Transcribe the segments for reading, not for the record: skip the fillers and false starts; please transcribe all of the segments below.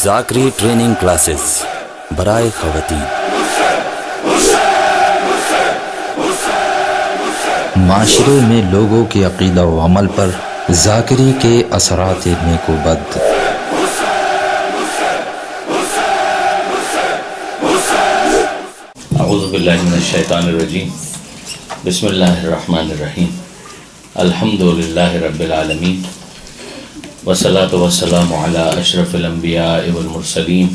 ذاکری training classes برائے خواتین۔ معاشرے میں لوگوں کے عقیدہ و عمل پر ذاکری کے اثرات نیک و بد۔ اعوذ باللہ من الشیطان الرجیم، بسم اللہ الرحمن الرحیم، الحمد للہ رب العالمین، والصلاة والسلام علی اشرف الانبیاء والمرسلین،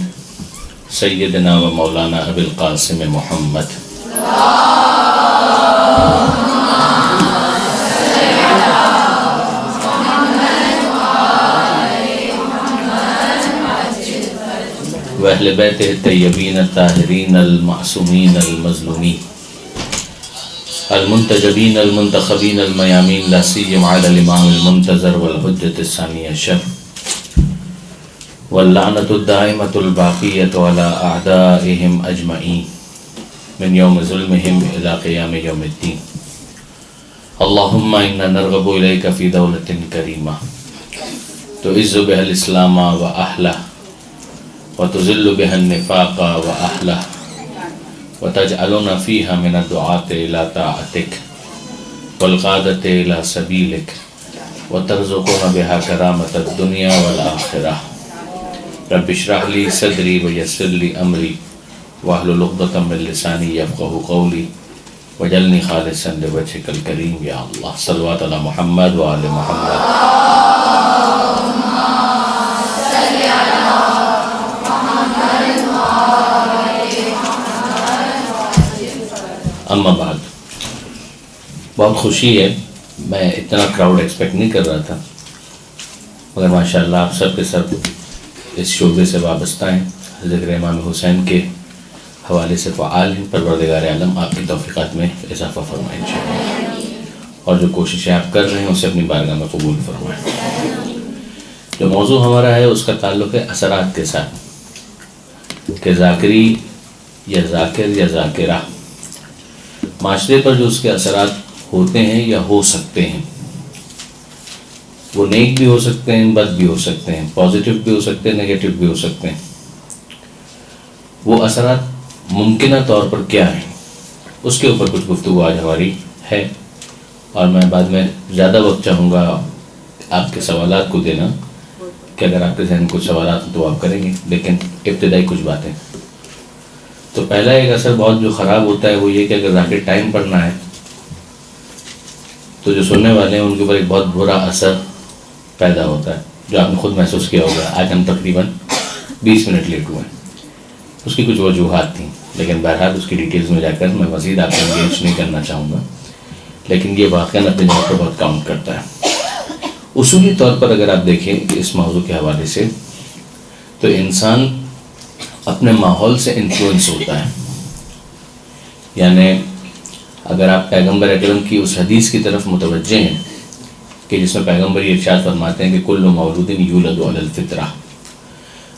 سیدنا و مولانا ابی القاسم محمد۔ وأہل بیتہ الطیبین الطاہرین المعصومین المظلومین المنتجبین المنتخبین المیامین، لا سیما علی الامام المنتظر والحجۃ الثانی عشر، واللعنۃ الدائمۃ الباقیۃ علی اعدائہم اجمعین من یوم ظلمہم الی قیام یوم الدین۔ اللہم انا نرغب الیک فی دولۃ کریمہ تعز بها الاسلام و اہلہ، وتذل بها النفاق وأهله، وتجعلنا فيها من الدعاة إلى طاعتك والقادة إلى سبيلك، وترزقنا بها كرامة الدنيا والآخرة۔ رب اشرح لي صدري ويسر لي أمري واحلل عقدة من لساني يفقهوا قولي، واجعلني خالصا لوجهك الكريم يا الله۔ صلوات على محمد وآل محمد۔ اما بعد، بہت خوشی ہے، میں اتنا کراؤڈ ایکسپیکٹ نہیں کر رہا تھا، مگر ماشاءاللہ آپ سب کے سب اس شعبے سے وابستہ ہیں، ذکر امام حسین کے حوالے سے فعال ہیں۔ پروردگار عالم آپ کی توفیقات میں اضافہ فرمائیں انشاءاللہ، اور جو کوششیں آپ کر رہے ہیں اسے اپنی بارگاہ میں قبول فرمائیں۔ جو موضوع ہمارا ہے اس کا تعلق ہے اثرات کے ساتھ، کہ ذاکری یا ذاکر یا ذاکرہ معاشرے پر جو اس کے اثرات ہوتے ہیں یا ہو سکتے ہیں، وہ نیک بھی ہو سکتے ہیں، بد بھی ہو سکتے ہیں، پازیٹیو بھی ہو سکتے ہیں، نیگیٹو بھی ہو سکتے ہیں۔ وہ اثرات ممکنہ طور پر کیا ہیں، اس کے اوپر کچھ گفتگو آج ہماری ہے، اور میں بعد میں زیادہ وقت چاہوں گا آپ کے سوالات کو دینا، کہ اگر آپ کے ذہن میں کچھ سوالات ہیں تو آپ کریں گے، لیکن ابتدائی کچھ باتیں۔ تو پہلا ایک اثر بہت جو خراب ہوتا ہے وہ یہ کہ اگر ذاکر ٹائم پڑھنا ہے تو جو سننے والے ہیں ان کے اوپر ایک بہت برا اثر پیدا ہوتا ہے، جو آپ نے خود محسوس کیا ہوگا۔ آج ہم تقریباً 20 منٹ لیٹ ہوئے ہیں، اس کی کچھ وجوہات تھیں، لیکن بہرحال اس کی ڈیٹیلز میں جا کر میں مزید آپ کو انگیج نہیں کرنا چاہوں گا، لیکن یہ واقعاً اپنے جگہ پر بہت کاؤنٹ کرتا ہے۔ اصولی طور پر اگر آپ دیکھیں کہ اس موضوع کے حوالے سے، تو انسان اپنے ماحول سے انفلوئنس ہوتا ہے، یعنی اگر آپ پیغمبر اکرم کی اس حدیث کی طرف متوجہ ہیں کہ جس میں پیغمبر یہ ارشاد فرماتے ہیں کہ کل مولود یولد علی الفطرہ،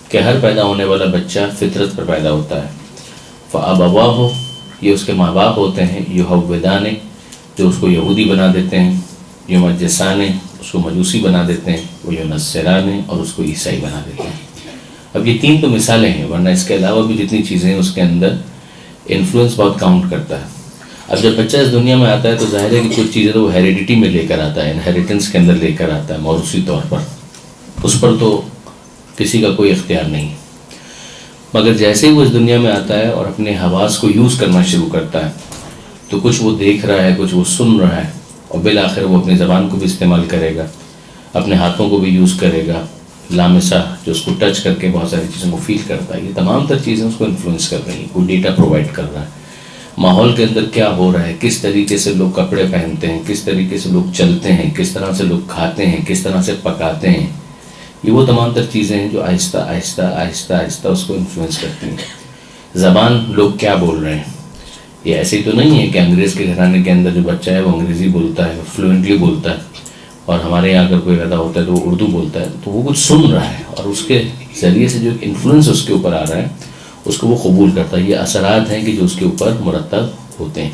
کہ ہر پیدا ہونے والا بچہ فطرت پر پیدا ہوتا ہے، فابواہ، یہ اس کے ماں باپ ہوتے ہیں، یحودان، جو اس کو یہودی بنا دیتے ہیں، یمجسان، اس کو مجوسی بنا دیتے ہیں، وہ ینصران، اور اس کو عیسائی بنا دیتے ہیں۔ اب یہ تین تو مثالیں ہیں، ورنہ اس کے علاوہ بھی جتنی چیزیں ہیں اس کے اندر انفلوئنس بہت کاؤنٹ کرتا ہے۔ اب جب بچہ اس دنیا میں آتا ہے تو ظاہر ہے کہ کچھ چیزیں تو وہ ہیریڈیٹی میں لے کر آتا ہے، انہیریٹنس کے اندر لے کر آتا ہے، موروثی طور پر، اس پر تو کسی کا کوئی اختیار نہیں، مگر جیسے ہی وہ اس دنیا میں آتا ہے اور اپنے حواس کو یوز کرنا شروع کرتا ہے تو کچھ وہ دیکھ رہا ہے، کچھ وہ سن رہا ہے، اور بالآخر وہ اپنی زبان کو بھی استعمال کرے گا، اپنے ہاتھوں کو بھی یوز کرے گا، لامسہ جو اس کو ٹچ کر کے بہت ساری چیزوں کو فیل کرتا ہے۔ یہ تمام تر چیزیں اس کو انفلوئنس کر رہی ہیں، کوئی ڈیٹا پرووائڈ کر رہا ہے، ماحول کے اندر کیا ہو رہا ہے، کس طریقے سے لوگ کپڑے پہنتے ہیں، کس طریقے سے لوگ چلتے ہیں، کس طرح سے لوگ کھاتے ہیں، کس طرح سے پکاتے ہیں، یہ وہ تمام تر چیزیں ہیں جو آہستہ آہستہ آہستہ آہستہ اس کو انفلوئنس کرتی ہیں۔ زبان، لوگ کیا بول رہے ہیں، یہ ایسے ہی تو نہیں ہے کہ انگریز کے گھرانے کے اندر جو بچہ ہے وہ انگریزی بولتا ہے، وہ فلوئنٹلی بولتا ہے، اور ہمارے یہاں اگر کوئی پیدا ہوتا ہے تو وہ اردو بولتا ہے، تو وہ کچھ سن رہا ہے اور اس کے ذریعے سے جو انفلوئنس اس کے اوپر آ رہا ہے اس کو وہ قبول کرتا ہے۔ یہ اثرات ہیں کہ جو اس کے اوپر مرتب ہوتے ہیں،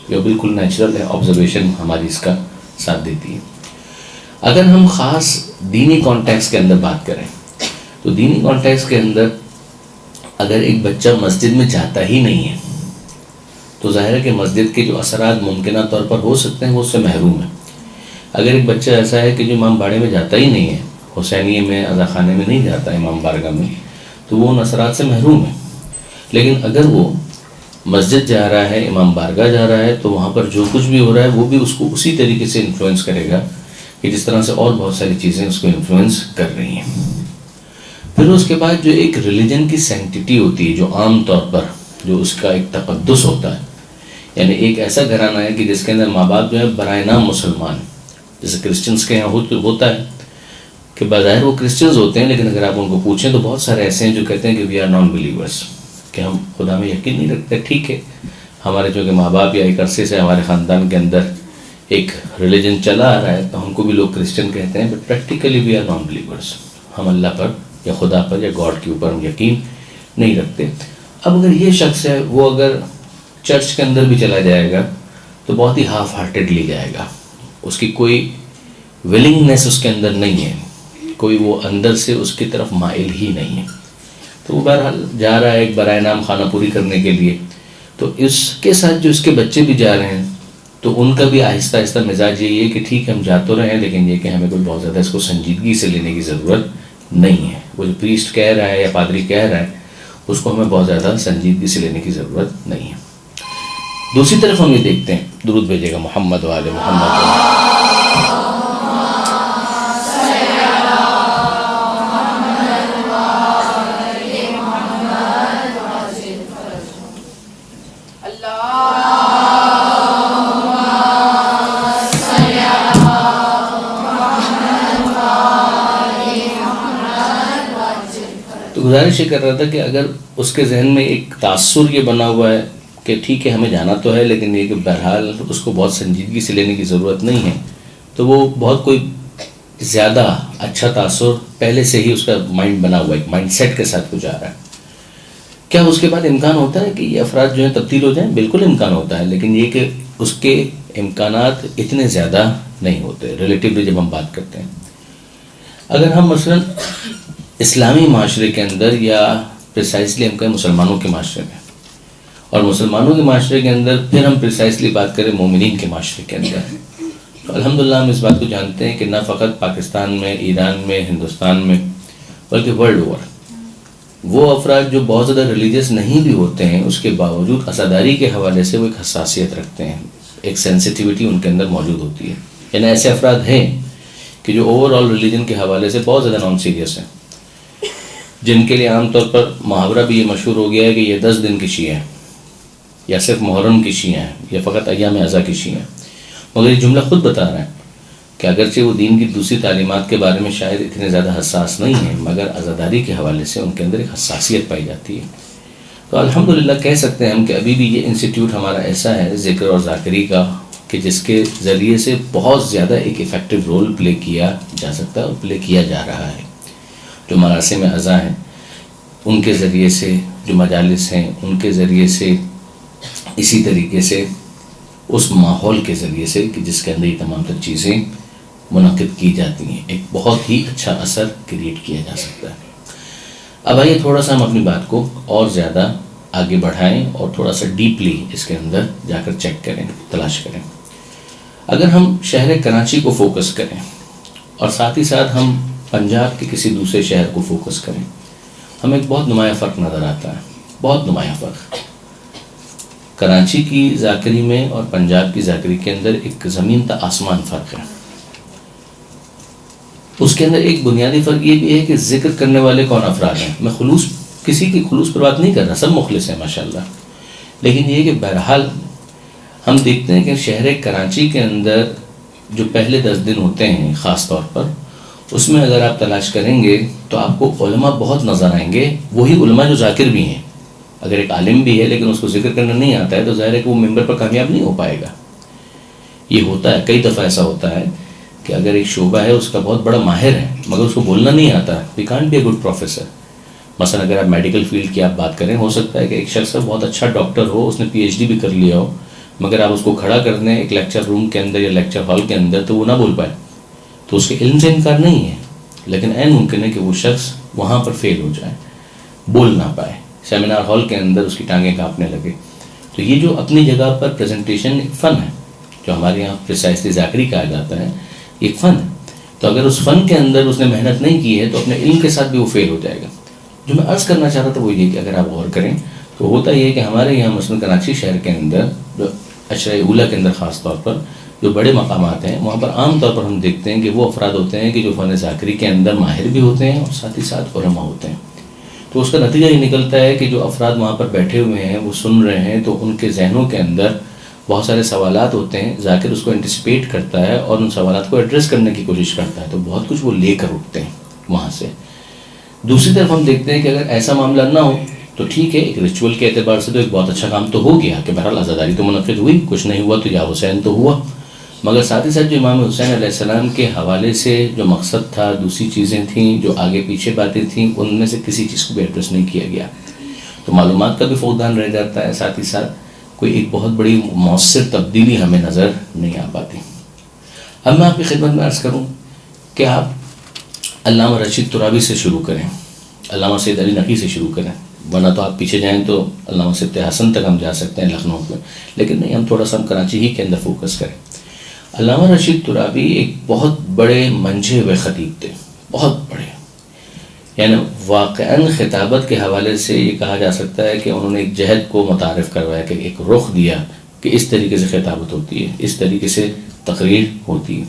یہ بالکل نیچرل ہے، آبزرویشن ہماری اس کا ساتھ دیتی ہے۔ اگر ہم خاص دینی کانٹیکس کے اندر بات کریں تو دینی کانٹیکس کے اندر اگر ایک بچہ مسجد میں جاتا ہی نہیں ہے تو ظاہر ہے کہ مسجد کے جو اثرات ممکنہ طور پر ہو سکتے ہیں وہ اس سے محروم ہے. اگر ایک بچہ ایسا ہے کہ جو امام باڑے میں جاتا ہی نہیں ہے, حسینیے میں, عزا خانے میں نہیں جاتا ہے, امام بارگاہ میں, تو وہ ان اثرات سے محروم ہے. لیکن اگر وہ مسجد جا رہا ہے, امام بارگاہ جا رہا ہے, تو وہاں پر جو کچھ بھی ہو رہا ہے وہ بھی اس کو اسی طریقے سے انفلوئنس کرے گا کہ جس طرح سے اور بہت ساری چیزیں اس کو انفلوئنس کر رہی ہیں. پھر اس کے بعد جو ایک ریلیجن کی سینکٹیٹی ہوتی ہے, جو عام طور پر جو اس کا ایک تقدس ہوتا ہے, یعنی ایک ایسا گھرانہ ہے کہ جس کے اندر ماں باپ جو ہے برائے نام مسلمان, جیسے کرسچنس کے یہاں ہوتا ہے کہ بظاہر وہ کرسچنز ہوتے ہیں, لیکن اگر آپ ان کو پوچھیں تو بہت سارے ایسے ہیں جو کہتے ہیں کہ وی آر نان بلیورس, کہ ہم خدا میں یقین نہیں رکھتے. ٹھیک ہے, ہمارے جو کہ ماں باپ یا ایک عرصے سے ہمارے خاندان کے اندر ایک ریلیجن چلا آ رہا ہے تو ہم کو بھی لوگ کرسچن کہتے ہیں, but practically we are non believers. ہم اللہ پر یا خدا پر یا گاڈ کے اوپر ہم یقین نہیں رکھتے. اب اگر یہ شخص ہے وہ اگر چرچ کے اندر بھی چلا جائے گا تو بہت ہی ہاف ہارٹیڈلی جائے گا, اس کی کوئی ولنگنیس اس کے اندر نہیں ہے, کوئی وہ اندر سے اس کی طرف مائل ہی نہیں ہے. تو وہ بہرحال جا رہا ہے ایک برائے نام خانہ پوری کرنے کے لیے. تو اس کے ساتھ جو اس کے بچے بھی جا رہے ہیں تو ان کا بھی آہستہ آہستہ مزاج یہی ہے کہ ٹھیک ہے ہم جا تو رہے ہیں, لیکن یہ کہ ہمیں کوئی بہت زیادہ اس کو سنجیدگی سے لینے کی ضرورت نہیں ہے. وہ جو پریسٹ کہہ رہا ہے یا پادری کہہ رہا ہے اس کو ہمیں بہت زیادہ سنجیدگی سے لینے کی ضرورت نہیں ہے. دوسری طرف ہم یہ دیکھتے ہیں, درود بھیجے گا محمد والے محمد. تو گزارش یہ کر رہا تھا کہ اگر اس کے ذہن میں ایک تاثر یہ بنا ہوا ہے کہ ٹھیک ہے ہمیں جانا تو ہے, لیکن یہ کہ بہرحال اس کو بہت سنجیدگی سے لینے کی ضرورت نہیں ہے, تو وہ بہت کوئی زیادہ اچھا تاثر پہلے سے ہی اس کا مائنڈ بنا ہوا ہے, ایک مائنڈ سیٹ کے ساتھ کچھ آ رہا ہے. کیا اس کے بعد امکان ہوتا ہے کہ یہ افراد جو ہیں تبدیل ہو جائیں؟ بالکل امکان ہوتا ہے, لیکن یہ کہ اس کے امکانات اتنے زیادہ نہیں ہوتے ریلیٹیولی جب ہم بات کرتے ہیں. اگر ہم مثلا اسلامی معاشرے کے اندر یا پریسائزلی ہم کہیں مسلمانوں کے معاشرے میں, اور مسلمانوں کے معاشرے کے اندر پھر ہم پریسائزلی بات کریں مومنین کے معاشرے کے اندر, تو الحمدللہ ہم اس بات کو جانتے ہیں کہ نہ فقط پاکستان میں, ایران میں, ہندوستان میں, بلکہ ورلڈ اوور وہ افراد جو بہت زیادہ ریلیجیس نہیں بھی ہوتے ہیں اس کے باوجود عزاداری کے حوالے سے وہ ایک حساسیت رکھتے ہیں, ایک سینسٹیوٹی ان کے اندر موجود ہوتی ہے. یعنی ایسے افراد ہیں کہ جو اوور آل ریلیجن کے حوالے سے بہت زیادہ نان سیریس ہیں, جن کے لیے عام طور پر محاورہ بھی یہ مشہور ہو گیا ہے کہ یہ 10 دن کی شیعہ ہیں, یا صرف محرم کی شیعہ ہیں, یا فقط ایام اعضا کی شیعہ ہیں. مگر یہ جملہ خود بتا رہا ہے کہ اگرچہ وہ دین کی دوسری تعلیمات کے بارے میں شاید اتنے زیادہ حساس نہیں ہیں, مگر عزاداری کے حوالے سے ان کے اندر ایک حساسیت پائی جاتی ہے. تو الحمدللہ کہہ سکتے ہیں ہم کہ ابھی بھی یہ انسٹیٹیوٹ ہمارا ایسا ہے ذکر اور ذاکری کا کہ جس کے ذریعے سے بہت زیادہ ایک ایفیکٹو رول پلے کیا جا سکتا ہے اور پلے کیا جا رہا ہے. جو مراسم اعضا ہیں ان کے ذریعے سے, جو مجالس ہیں ان کے ذریعے سے, اسی طریقے سے اس ماحول کے ذریعے سے کہ جس کے اندر یہ تمام تر چیزیں منعقد کی جاتی ہیں, ایک بہت ہی اچھا اثر کریٹ کیا جا سکتا ہے. اب آئیے تھوڑا سا ہم اپنی بات کو اور زیادہ آگے بڑھائیں اور تھوڑا سا ڈیپلی اس کے اندر جا کر چیک کریں, تلاش کریں. اگر ہم شہر کراچی کو فوکس کریں اور ساتھ ہی ساتھ ہم پنجاب کے کسی دوسرے شہر کو فوکس کریں, ہمیں ایک بہت نمایاں فرق نظر آتا ہے, بہت نمایاں فرق. کراچی کی ذاکری میں اور پنجاب کی ذاکری کے اندر ایک زمین تا آسمان فرق ہے. اس کے اندر ایک بنیادی فرق یہ بھی ہے کہ ذکر کرنے والے کون افراد ہیں. میں کسی کی خلوص پر بات نہیں کر رہا, سب مخلص ہیں ماشاءاللہ, لیکن یہ کہ بہرحال ہم دیکھتے ہیں کہ شہر کراچی کے اندر جو پہلے 10 دن ہوتے ہیں خاص طور پر, اس میں اگر آپ تلاش کریں گے تو آپ کو علماء بہت نظر آئیں گے, وہی علماء جو ذاکر بھی ہیں. اگر ایک عالم بھی ہے لیکن اس کو ذکر کرنا نہیں آتا ہے تو ظاہر ہے کہ وہ ممبر پر کامیاب نہیں ہو پائے گا. یہ ہوتا ہے, کئی دفعہ ایسا ہوتا ہے کہ اگر ایک شعبہ ہے اس کا بہت بڑا ماہر ہے مگر اس کو بولنا نہیں آتا, we can't be a good professor. مثلا اگر آپ میڈیکل فیلڈ کی آپ بات کریں, ہو سکتا ہے کہ ایک شخص بہت اچھا ڈاکٹر ہو, اس نے PhD بھی کر لیا ہو, مگر آپ اس کو کھڑا کر دیں ایک لیکچر روم کے اندر یا لیکچر ہال کے اندر تو وہ نہ بول پائے, تو اس کے علم سے انکار نہیں ہے, لیکن عین ممکن ہے کہ وہ شخص وہاں پر فیل ہو جائے، بول نہ پائے، سیمینار ہال کے اندر اس کی ٹانگیں کانپنے لگے. تو یہ جو اپنی جگہ پر پریزنٹیشن ایک فن ہے، جو ہمارے یہاں پریسائزلی ذاکری کہا جاتا ہے، ایک فن ہے. تو اگر اس فن کے اندر اس نے محنت نہیں کی ہے تو اپنے علم کے ساتھ بھی وہ فیل ہو جائے گا. جو میں عرض کرنا چاہ رہا تھا وہ یہ کہ اگر آپ غور کریں تو ہوتا یہ ہے کہ ہمارے یہاں مثلاً کراچی شہر کے اندر، جو عشرہ اولیٰ کے اندر خاص طور پر جو بڑے مقامات ہیں، وہاں پر عام طور پر ہم دیکھتے ہیں کہ وہ افراد ہوتے ہیں کہ جو فن ذاکری کے اندر ماہر بھی ہوتے ہیں اور ساتھ ہی ساتھ علماء ہوتے ہیں. تو اس کا نتیجہ یہ نکلتا ہے کہ جو افراد وہاں پر بیٹھے ہوئے ہیں وہ سن رہے ہیں تو ان کے ذہنوں کے اندر بہت سارے سوالات ہوتے ہیں، ذاکر اس کو انٹیسپیٹ کرتا ہے اور ان سوالات کو ایڈریس کرنے کی کوشش کرتا ہے، تو بہت کچھ وہ لے کر اٹھتے ہیں وہاں سے. دوسری طرف ہم دیکھتے ہیں کہ اگر ایسا معاملہ نہ ہو تو ٹھیک ہے، ایک ریچول کے اعتبار سے تو ایک بہت اچھا کام تو ہو گیا کہ بہرحال عزاداری تو منعقد ہوئی، کچھ نہیں ہوا تو یا حسین تو ہوا، مگر ساتھ ہی ساتھ جو امام حسین علیہ السلام کے حوالے سے جو مقصد تھا، دوسری چیزیں تھیں جو آگے پیچھے باتیں تھیں، ان میں سے کسی چیز کو بھی ایڈریس نہیں کیا گیا. تو معلومات کا بھی فقدان رہ جاتا ہے، ساتھ ہی ساتھ کوئی ایک بہت بڑی مؤثر تبدیلی ہمیں نظر نہیں آ پاتی. اب میں آپ کی خدمت میں عرض کروں کہ آپ علامہ رشید ترابی سے شروع کریں، علامہ سید علی نقی سے شروع کریں، ورنہ تو آپ پیچھے جائیں تو علامہ سید حسن تک ہم جا سکتے ہیں لکھنؤ پہ، لیکن نہیں، ہم تھوڑا سا ہم کراچی ہی کے اندر فوکس کریں. علامہ رشید ترابی ایک بہت بڑے منجھے ہوئے خطیب تھے، بہت بڑے، یعنی واقعاً خطابت کے حوالے سے یہ کہا جا سکتا ہے کہ انہوں نے ایک جہد کو متعارف کروایا، کہ ایک رخ دیا کہ اس طریقے سے خطابت ہوتی ہے، اس طریقے سے تقریر ہوتی ہے.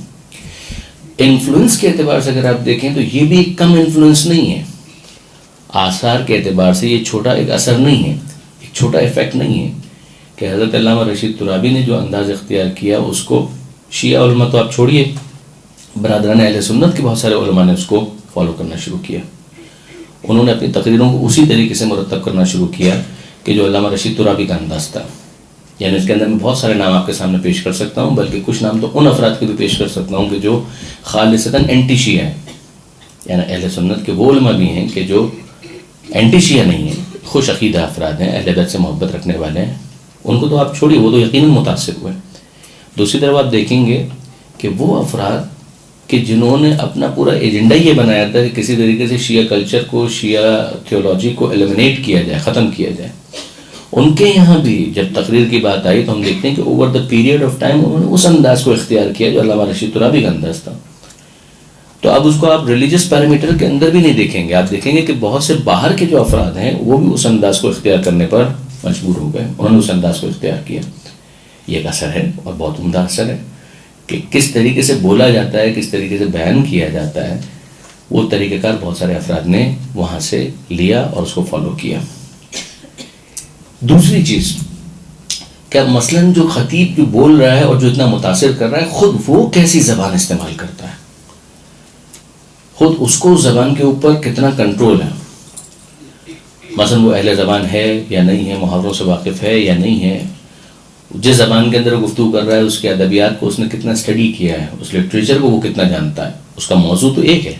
انفلوئنس کے اعتبار سے اگر آپ دیکھیں تو یہ بھی ایک کم انفلوئنس نہیں ہے، آثار کے اعتبار سے یہ چھوٹا ایک اثر نہیں ہے، ایک چھوٹا ایفیکٹ نہیں ہے کہ حضرت علامہ رشید ترابی نے جو انداز اختیار کیا اس کو شیعہ علماء تو آپ چھوڑیے، برادران اہل سنت کے بہت سارے علماء نے اس کو فالو کرنا شروع کیا. انہوں نے اپنی تقریروں کو اسی طریقے سے مرتب کرنا شروع کیا کہ جو علامہ رشید ترابی کا انداز تھا. یعنی اس کے اندر میں بہت سارے نام آپ کے سامنے پیش کر سکتا ہوں، بلکہ کچھ نام تو ان افراد کے بھی پیش کر سکتا ہوں کہ جو خالصتاً اینٹی شیعہ ہیں، یعنی اہل سنت کے وہ علماء بھی ہیں کہ جو اینٹی شیعہ نہیں ہیں، خوش عقیدہ افراد ہیں، اہل بیت سے محبت رکھنے والے ہیں. ان کو تو آپ چھوڑیے، وہ تو یقیناً متاثر ہوئے. دوسری طرف آپ دیکھیں گے کہ وہ افراد کہ جنہوں نے اپنا پورا ایجنڈا یہ بنایا تھا کہ کسی طریقے سے شیعہ کلچر کو، شیعہ تھیولوجی کو ایلیمنیٹ کیا جائے، ختم کیا جائے، ان کے یہاں بھی جب تقریر کی بات آئی تو ہم دیکھتے ہیں کہ over the period of time انہوں نے اس انداز کو اختیار کیا جو علامہ رشید ترابی کا انداز تھا. تو اب اس کو آپ ریلیجس پیرامیٹر کے اندر بھی نہیں دیکھیں گے، آپ دیکھیں گے کہ بہت سے باہر کے جو افراد ہیں وہ بھی اس انداز کو اختیار کرنے پر مجبور ہو گئے، انہوں نے اس انداز کو اختیار کیا. یہ ایک اثر ہے اور بہت عمدہ اثر ہے کہ کس طریقے سے بولا جاتا ہے، کس طریقے سے بیان کیا جاتا ہے، وہ طریقہ کار بہت سارے افراد نے وہاں سے لیا اور اس کو فالو کیا. دوسری چیز کہ اب مثلاً جو خطیب جو بول رہا ہے اور جو اتنا متاثر کر رہا ہے، خود وہ کیسی زبان استعمال کرتا ہے، خود اس کو زبان کے اوپر کتنا کنٹرول ہے. مثلاً وہ اہل زبان ہے یا نہیں ہے، محاوروں سے واقف ہے یا نہیں ہے، جس زبان کے اندر گفتگو کر رہا ہے اس کے ادبیات کو اس نے کتنا اسٹڈی کیا ہے، اس لٹریچر کو وہ کتنا جانتا ہے. اس کا موضوع تو ایک ہے،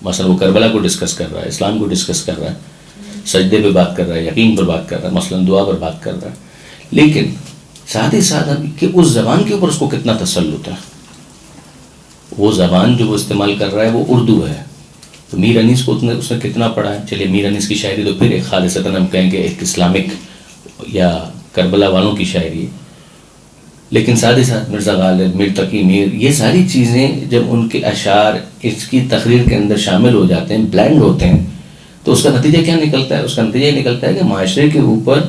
مثلا وہ کربلا کو ڈسکس کر رہا ہے، اسلام کو ڈسکس کر رہا ہے، سجدے پہ بات کر رہا ہے، یقین پر بات کر رہا ہے، مثلا دعا پر بات کر رہا ہے، لیکن ساتھ ہی ساتھ کہ اس زبان کے اوپر اس کو کتنا تسلط ہے. وہ زبان جو وہ استعمال کر رہا ہے وہ اردو ہے. تو میر انیس کو اس نے کتنا پڑھا ہے. چلیے میر انیس کی شاعری تو پھر ایک خالصتاً ہم کہیں گے ایک اسلامک یا کربلا والوں کی شاعری، لیکن ساتھ ہی ساتھ مرزا غالب، میر تقی میر، یہ ساری چیزیں جب ان کے اشعار اس کی تقریر کے اندر شامل ہو جاتے ہیں، بلینڈ ہوتے ہیں، تو اس کا نتیجہ کیا نکلتا ہے؟ اس کا نتیجہ یہ نکلتا ہے کہ معاشرے کے اوپر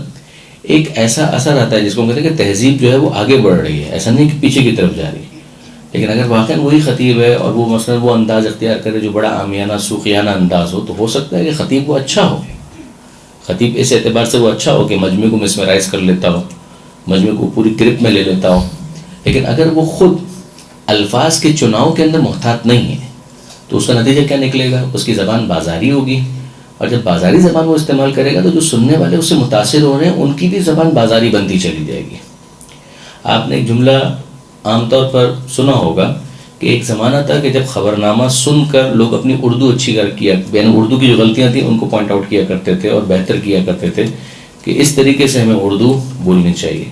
ایک ایسا اثر آتا ہے جس کو ہم کہتے ہیں کہ تہذیب جو ہے وہ آگے بڑھ رہی ہے، ایسا نہیں کہ پیچھے کی طرف جا رہی ہے. لیکن اگر واقعاً وہی خطیب ہے اور وہ مثلا وہ انداز اختیار کرے جو بڑا عامیانہ سوخیانہ انداز ہو، تو ہو سکتا ہے کہ خطیب وہ اچھا ہو، خطیب اس اعتبار سے وہ اچھا ہو کہ مجمع کو مسمرائز کر لیتا ہو، مجمع کو پوری گرپ میں لے لیتا ہو، لیکن اگر وہ خود الفاظ کے چناؤ کے اندر محتاط نہیں ہے تو اس کا نتیجہ کیا نکلے گا؟ اس کی زبان بازاری ہوگی، اور جب بازاری زبان وہ استعمال کرے گا تو جو سننے والے اس سے متاثر ہو رہے ہیں ان کی بھی زبان بازاری بنتی چلی جائے گی. آپ نے ایک جملہ عام طور پر سنا ہوگا کہ ایک زمانہ تھا کہ جب خبرنامہ سن کر لوگ اپنی اردو اچھی یعنی اردو کی جو غلطیاں تھیں ان کو پوائنٹ آؤٹ کیا کرتے تھے اور بہتر کیا کرتے تھے کہ اس طریقے سے ہمیں اردو بولنی چاہیے.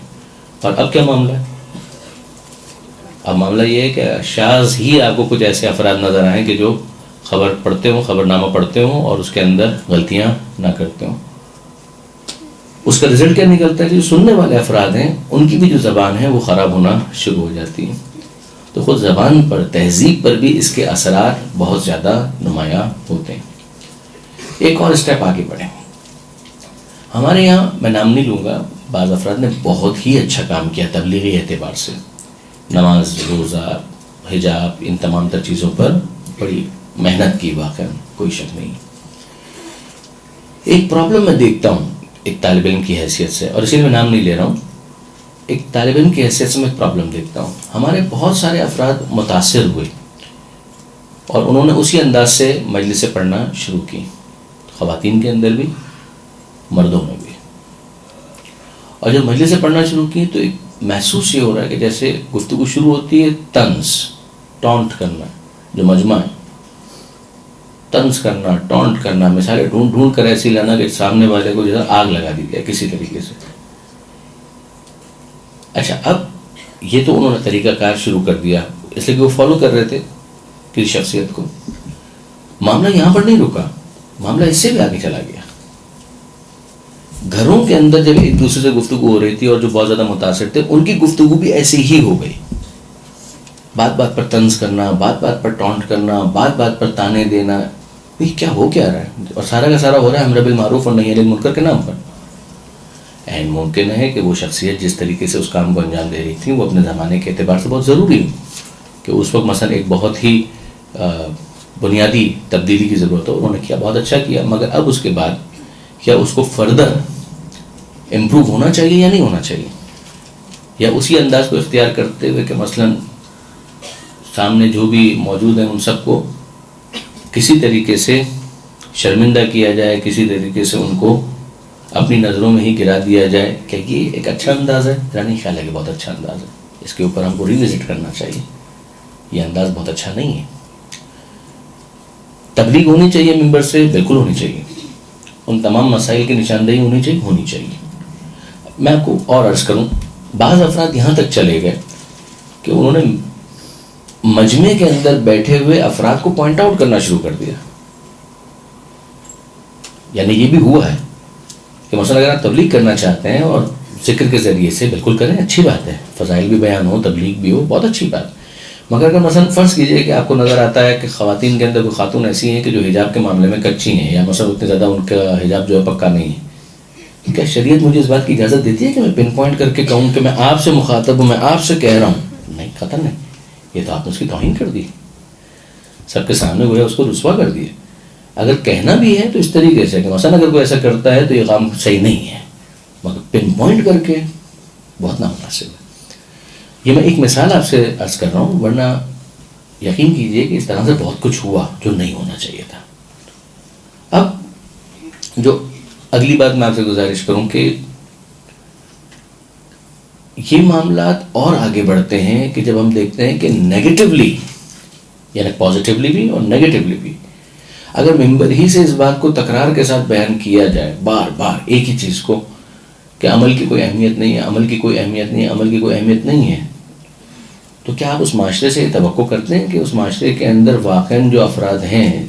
اور اب کیا معاملہ ہے؟ اب معاملہ یہ ہے کہ شاذ ہی آپ کو کچھ ایسے افراد نظر آئیں کہ جو خبر پڑھتے ہوں، خبر نامہ پڑھتے ہوں اور اس کے اندر غلطیاں نہ کرتے ہوں. اس کا رزلٹ کیا نکلتا ہے کہ جو سننے والے افراد ہیں ان کی بھی جو زبان ہے وہ خراب ہونا شروع ہو جاتی ہے. تو خود زبان پر، تہذیب پر بھی اس کے اثرات بہت زیادہ نمایاں ہوتے ہیں. ایک اور اسٹیپ آگے بڑھیں. ہمارے یہاں میں نام نہیں لوں گا، بعض افراد نے بہت ہی اچھا کام کیا تبلیغی اعتبار سے، نماز، روزہ، حجاب، ان تمام تر چیزوں پر بڑی محنت کی، واقعا کوئی شک نہیں. ایک پرابلم میں دیکھتا ہوں ایک طالب علم کی حیثیت سے، اور اسی لیے میں نام نہیں لے رہا ہوں، ایک طالب علم کی حیثیت سے میں ایک پرابلم دیکھتا ہوں. ہمارے بہت سارے افراد متاثر ہوئے اور انہوں نے اسی انداز سے مجلسیں پڑھنا شروع کی، خواتین کے اندر بھی، مردوں میں بھی. اور جب مجلسیں پڑھنا شروع کی تو ایک محسوس یہ ہو رہا ہے کہ جیسے گفتگو شروع ہوتی ہے طنز، ٹونٹ کرنا، جو مجمع ہے طنز کرنا، ٹونٹ کرنا، مثالیں ڈھونڈ ڈھونڈ کر ایسی لانا کہ سامنے والے کو جیسا آگ لگا دی جائے کسی طریقے سے. اچھا، اب یہ تو انہوں نے طریقہ کار شروع کر دیا اس لیے کہ وہ فالو کر رہے تھے کسی شخصیت کو. معاملہ یہاں پر نہیں رکا، معاملہ اس سے بھی آگے چلا گیا. گھروں کے اندر جب ایک دوسرے سے گفتگو ہو رہی تھی اور جو بہت زیادہ متاثر تھے ان کی گفتگو بھی ایسے ہی ہو گئی. بات بات پر طنز کرنا، بات بات پر ٹونٹ کرنا، بات بات پر تانے دینا. یہ کیا ہو کیا رہا ہے؟ اور سارا کا سارا ہو رہا ہے امر بالمعروف اور نہی عن المنکر کے نام پر. اینڈ ممکن ہے کہ وہ شخصیت جس طریقے سے اس کام کو انجام دے رہی تھی وہ اپنے زمانے کے اعتبار سے بہت ضروری ہو، کہ اس وقت مثلا ایک بہت ہی بنیادی تبدیلی کی ضرورت ہو. انہوں نے کیا، بہت اچھا کیا، مگر اب اس کے بعد کیا اس کو فردر امپروو ہونا چاہیے یا نہیں ہونا چاہیے، یا اسی انداز کو اختیار کرتے ہوئے کہ مثلا سامنے جو بھی موجود ہیں ان سب کو کسی طریقے سے شرمندہ کیا جائے، کسی طریقے سے ان کو اپنی نظروں میں ہی گرا دیا جائے. کہ یہ ایک اچھا انداز ہے؟ میرا نہیں خیال ہے کہ بہت اچھا انداز ہے. اس کے اوپر ہم کو ریوزٹ کرنا چاہیے. یہ انداز بہت اچھا نہیں ہے. تبلیغ ہونی چاہیے ممبر سے، بالکل ہونی چاہیے. ان تمام مسائل کی نشاندہی ہونی چاہیے. میں آپ کو اور عرض کروں، بعض افراد یہاں تک چلے گئے کہ انہوں نے مجمع کے اندر بیٹھے ہوئے افراد کو پوائنٹ آؤٹ کرنا شروع کر دیا. یعنی یہ بھی ہوا ہے کہ مثلا اگر آپ تبلیغ کرنا چاہتے ہیں اور ذکر کے ذریعے سے، بالکل کریں، اچھی بات ہے، فضائل بھی بیان ہو، تبلیغ بھی ہو، بہت اچھی بات. مگر اگر مثلا فرض کیجئے کہ آپ کو نظر آتا ہے کہ خواتین کے اندر کوئی خاتون ایسی ہیں کہ جو حجاب کے معاملے میں کچی ہیں، یا مثلا اتنے زیادہ ان کا حجاب جو ہے پکا نہیں ہے، کیا شریعت مجھے اس بات کی اجازت دیتی ہے کہ میں پن پوائنٹ کر کے کہوں کہ میں آپ سے مخاطب ہوں، میں آپ سے کہہ رہا ہوں؟ نہیں، قطعاً نہیں. یہ تو آپ نے اس کی توہین کر دی، سب کے سامنے گویا اس کو رسوا کر دیا. اگر کہنا بھی ہے تو اس طریقے سے کہ مثلا اگر کوئی ایسا کرتا ہے تو یہ کام صحیح نہیں ہے، مگر پن پوائنٹ کر کے بہت نامناسب ہے. یہ میں ایک مثال آپ سے عرض کر رہا ہوں، ورنہ یقین کیجئے کہ اس طرح سے بہت کچھ ہوا جو نہیں ہونا چاہیے تھا. اب جو اگلی بات میں آپ سے گزارش کروں کہ یہ معاملات اور آگے بڑھتے ہیں کہ جب ہم دیکھتے ہیں کہ نیگیٹیولی، یعنی پازیٹیولی بھی اور نیگیٹیولی بھی، اگر ممبر ہی سے اس بات کو تکرار کے ساتھ بیان کیا جائے بار بار ایک ہی چیز کو کہ عمل کی کوئی اہمیت نہیں ہے، عمل کی کوئی اہمیت نہیں ہے، عمل کی کوئی اہمیت نہیں ہے، تو کیا آپ اس معاشرے سے یہ توقع کرتے ہیں کہ اس معاشرے کے اندر واقعاً جو افراد ہیں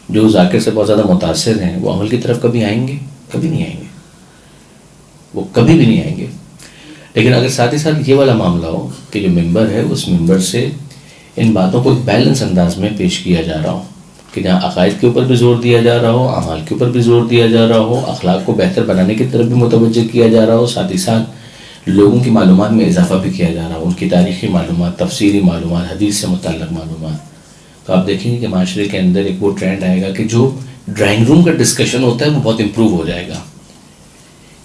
جو ذاکر سے بہت زیادہ متاثر ہیں وہ عمل کی طرف کبھی آئیں گے؟ کبھی نہیں آئیں گے، وہ کبھی بھی نہیں آئیں گے. لیکن اگر ساتھ ہی ساتھ یہ والا معاملہ ہو کہ جو ممبر ہے اس ممبر سے ان باتوں کو ایک بیلنس انداز میں پیش کیا جا رہا ہو، کہ جہاں عقائد کے اوپر بھی زور دیا جا رہا ہو، اعمال کے اوپر بھی زور دیا جا رہا ہو، اخلاق کو بہتر بنانے کی طرف بھی متوجہ کیا جا رہا ہو، ساتھ ہی ساتھ لوگوں کی معلومات میں اضافہ بھی کیا جا رہا ہو، ان کی تاریخی معلومات، تفسیری معلومات، حدیث سے متعلق معلومات، تو آپ دیکھیں گے کہ معاشرے کے اندر ایک وہ ٹرینڈ آئے گا کہ جو ڈرائنگ روم کا ڈسکشن ہوتا ہے وہ بہت امپروو ہو جائے گا.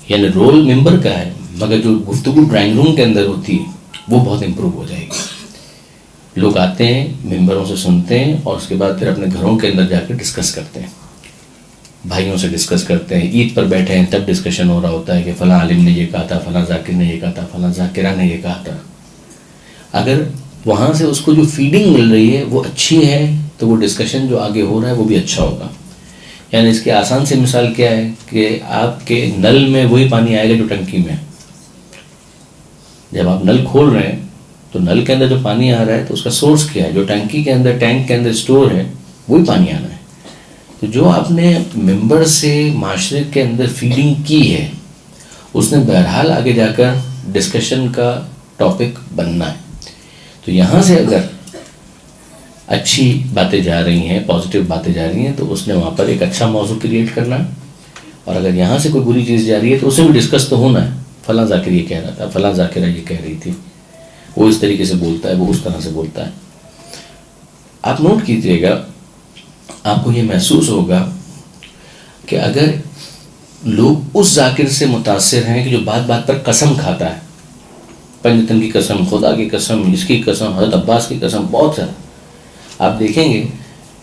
یعنی رول ممبر کا ہے مگر جو گفتگو ڈرائنگ روم کے اندر ہوتی ہے وہ بہت امپروو ہو جائے گی. لوگ آتے ہیں، ممبروں سے سنتے ہیں، اور اس کے بعد پھر اپنے گھروں کے اندر جا کے ڈسکس کرتے ہیں، بھائیوں سے ڈسکس کرتے ہیں. عید پر بیٹھے ہیں تب ڈسکشن ہو رہا ہوتا ہے کہ فلاں عالم نے یہ کہا تھا، فلاں ذاکر نے یہ کہا تھا، فلاں ذاکرہ نے یہ کہا تھا. اگر وہاں سے اس کو جو فیڈنگ مل رہی ہے وہ اچھی ہے تو وہ ڈسکشن جو آگے ہو رہا ہے وہ بھی اچھا ہوگا. یعنی اس کی آسان سی مثال کیا ہے کہ آپ کے نل میں وہی پانی آئے گا جو ٹنکی میں. جب آپ نل کھول رہے ہیں تو نل کے اندر جو پانی آ رہا ہے تو اس کا سورس کیا ہے؟ جو ٹنکی کے اندر، ٹینک کے اندر اسٹور ہے وہی پانی آنا ہے. تو جو آپ نے ممبر سے معاشرے کے اندر فیڈنگ کی ہے اس نے بہرحال آگے جا کر ڈسکشن کا ٹاپک بننا ہے. تو یہاں سے اگر اچھی باتیں جا رہی ہیں، پازیٹیو باتیں جا رہی ہیں، تو اس نے وہاں پر ایک اچھا موضوع کریٹ کرنا ہے. اور اگر یہاں سے کوئی بری چیز جا رہی ہے تو اسے بھی ڈسکس تو ہونا ہے. فلاں ذاکر یہ کہہ رہا تھا، فلاں ذاکرہ یہ کہہ رہی تھی، وہ اس طریقے سے بولتا ہے، وہ اس طرح سے بولتا ہے. آپ نوٹ کیجئے گا، آپ کو یہ محسوس ہوگا کہ اگر لوگ اس ذاکر سے متاثر ہیں کہ جو بات بات پر قسم کھاتا ہے، پنجتن کی قسم، خدا کی قسم، اس کی قسم، حضرت عباس کی قسم، بہت سارا، آپ دیکھیں گے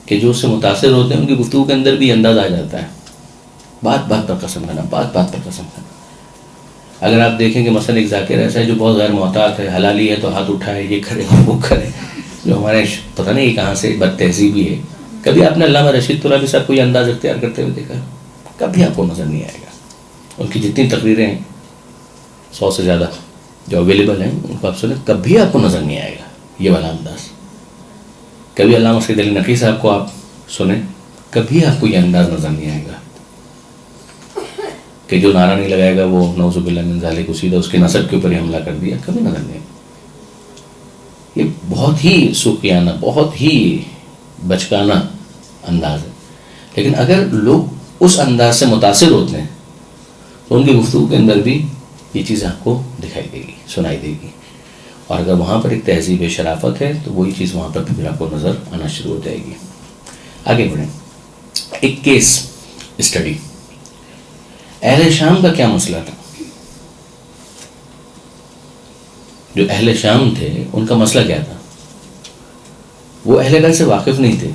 کہ جو اس سے متاثر ہوتے ہیں ان کی گفتگو کے اندر بھی انداز آ جاتا ہے، بات بات پر قسم کھانا، بات بات پر قسم کھانا. اگر آپ دیکھیں کہ مثلا ایک ذاکر ایسا ہے جو بہت غیر محتاط ہے، حلالی ہے تو ہاتھ اٹھائے، یہ کرے وہ کرے، جو ہمارے پتہ نہیں یہ کہاں سے بد تہذیبی ہے. کبھی آپ نے علامہ رشید طلابی صاحب کو یہ انداز اختیار کرتے ہوئے دیکھا؟ کبھی آپ کو نظر نہیں آئے گا. ان کی جتنی تقریریں ہیں 100 سے زیادہ جو اویلیبل ہیں ان کو آپ سنیں، کبھی آپ کو نظر نہیں آئے گا یہ والا انداز. کبھی علامہ سید علی نقی صاحب کو آپ سنیں، کبھی آپ کو یہ انداز نظر نہیں آئے گا کہ جو نعرہ نہیں لگائے گا وہ نعوذ باللہ من ذالک کو سیدھا اس کے نسب کے اوپر ہی حملہ کر دیا، کبھی نظر نہیں آئے گا. یہ بہت ہی سوکیانہ، بہت ہی بچکانہ انداز ہے. لیکن اگر لوگ اس انداز سے متاثر ہوتے ہیں تو ان کی گفتگو کے اندر بھی یہ چیز آپ کو دکھائی دے گی، سنائی دے گی. اور اگر وہاں پر ایک تہذیب شرافت ہے تو وہی چیز وہاں پر پھر آپ کو نظر آنا شروع ہو جائے گی. آگے بڑھیں. ایک کیس اسٹڈی، اہل شام کا کیا مسئلہ تھا؟ جو اہل شام تھے ان کا مسئلہ کیا تھا؟ وہ اہل بیت سے واقف نہیں تھے،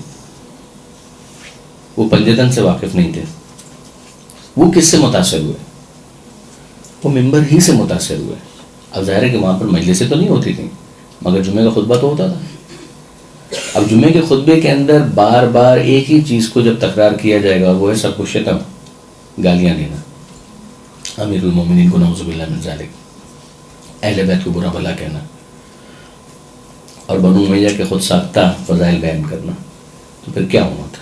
وہ پنجتن سے واقف نہیں تھے. وہ کس سے متاثر ہوئے؟ وہ ممبر ہی سے متاثر ہوئے. اب ظاہر ہے کہ وہاں پر مجلسیں تو نہیں ہوتی تھیں مگر جمعے کا خطبہ تو ہوتا تھا. اب جمعے کے خطبے کے اندر بار بار ایک ہی چیز کو جب تکرار کیا جائے گا وہ ہے سب کو شتم، گالیاں دینا، امیر المومنین کو نعوذ باللہ من ذالک، اہل بیت کو برا بھلا کہنا، اور بنو امیہ کے خود ساختہ فضائل بیان کرنا. تو پھر کیا ہونا تھا؟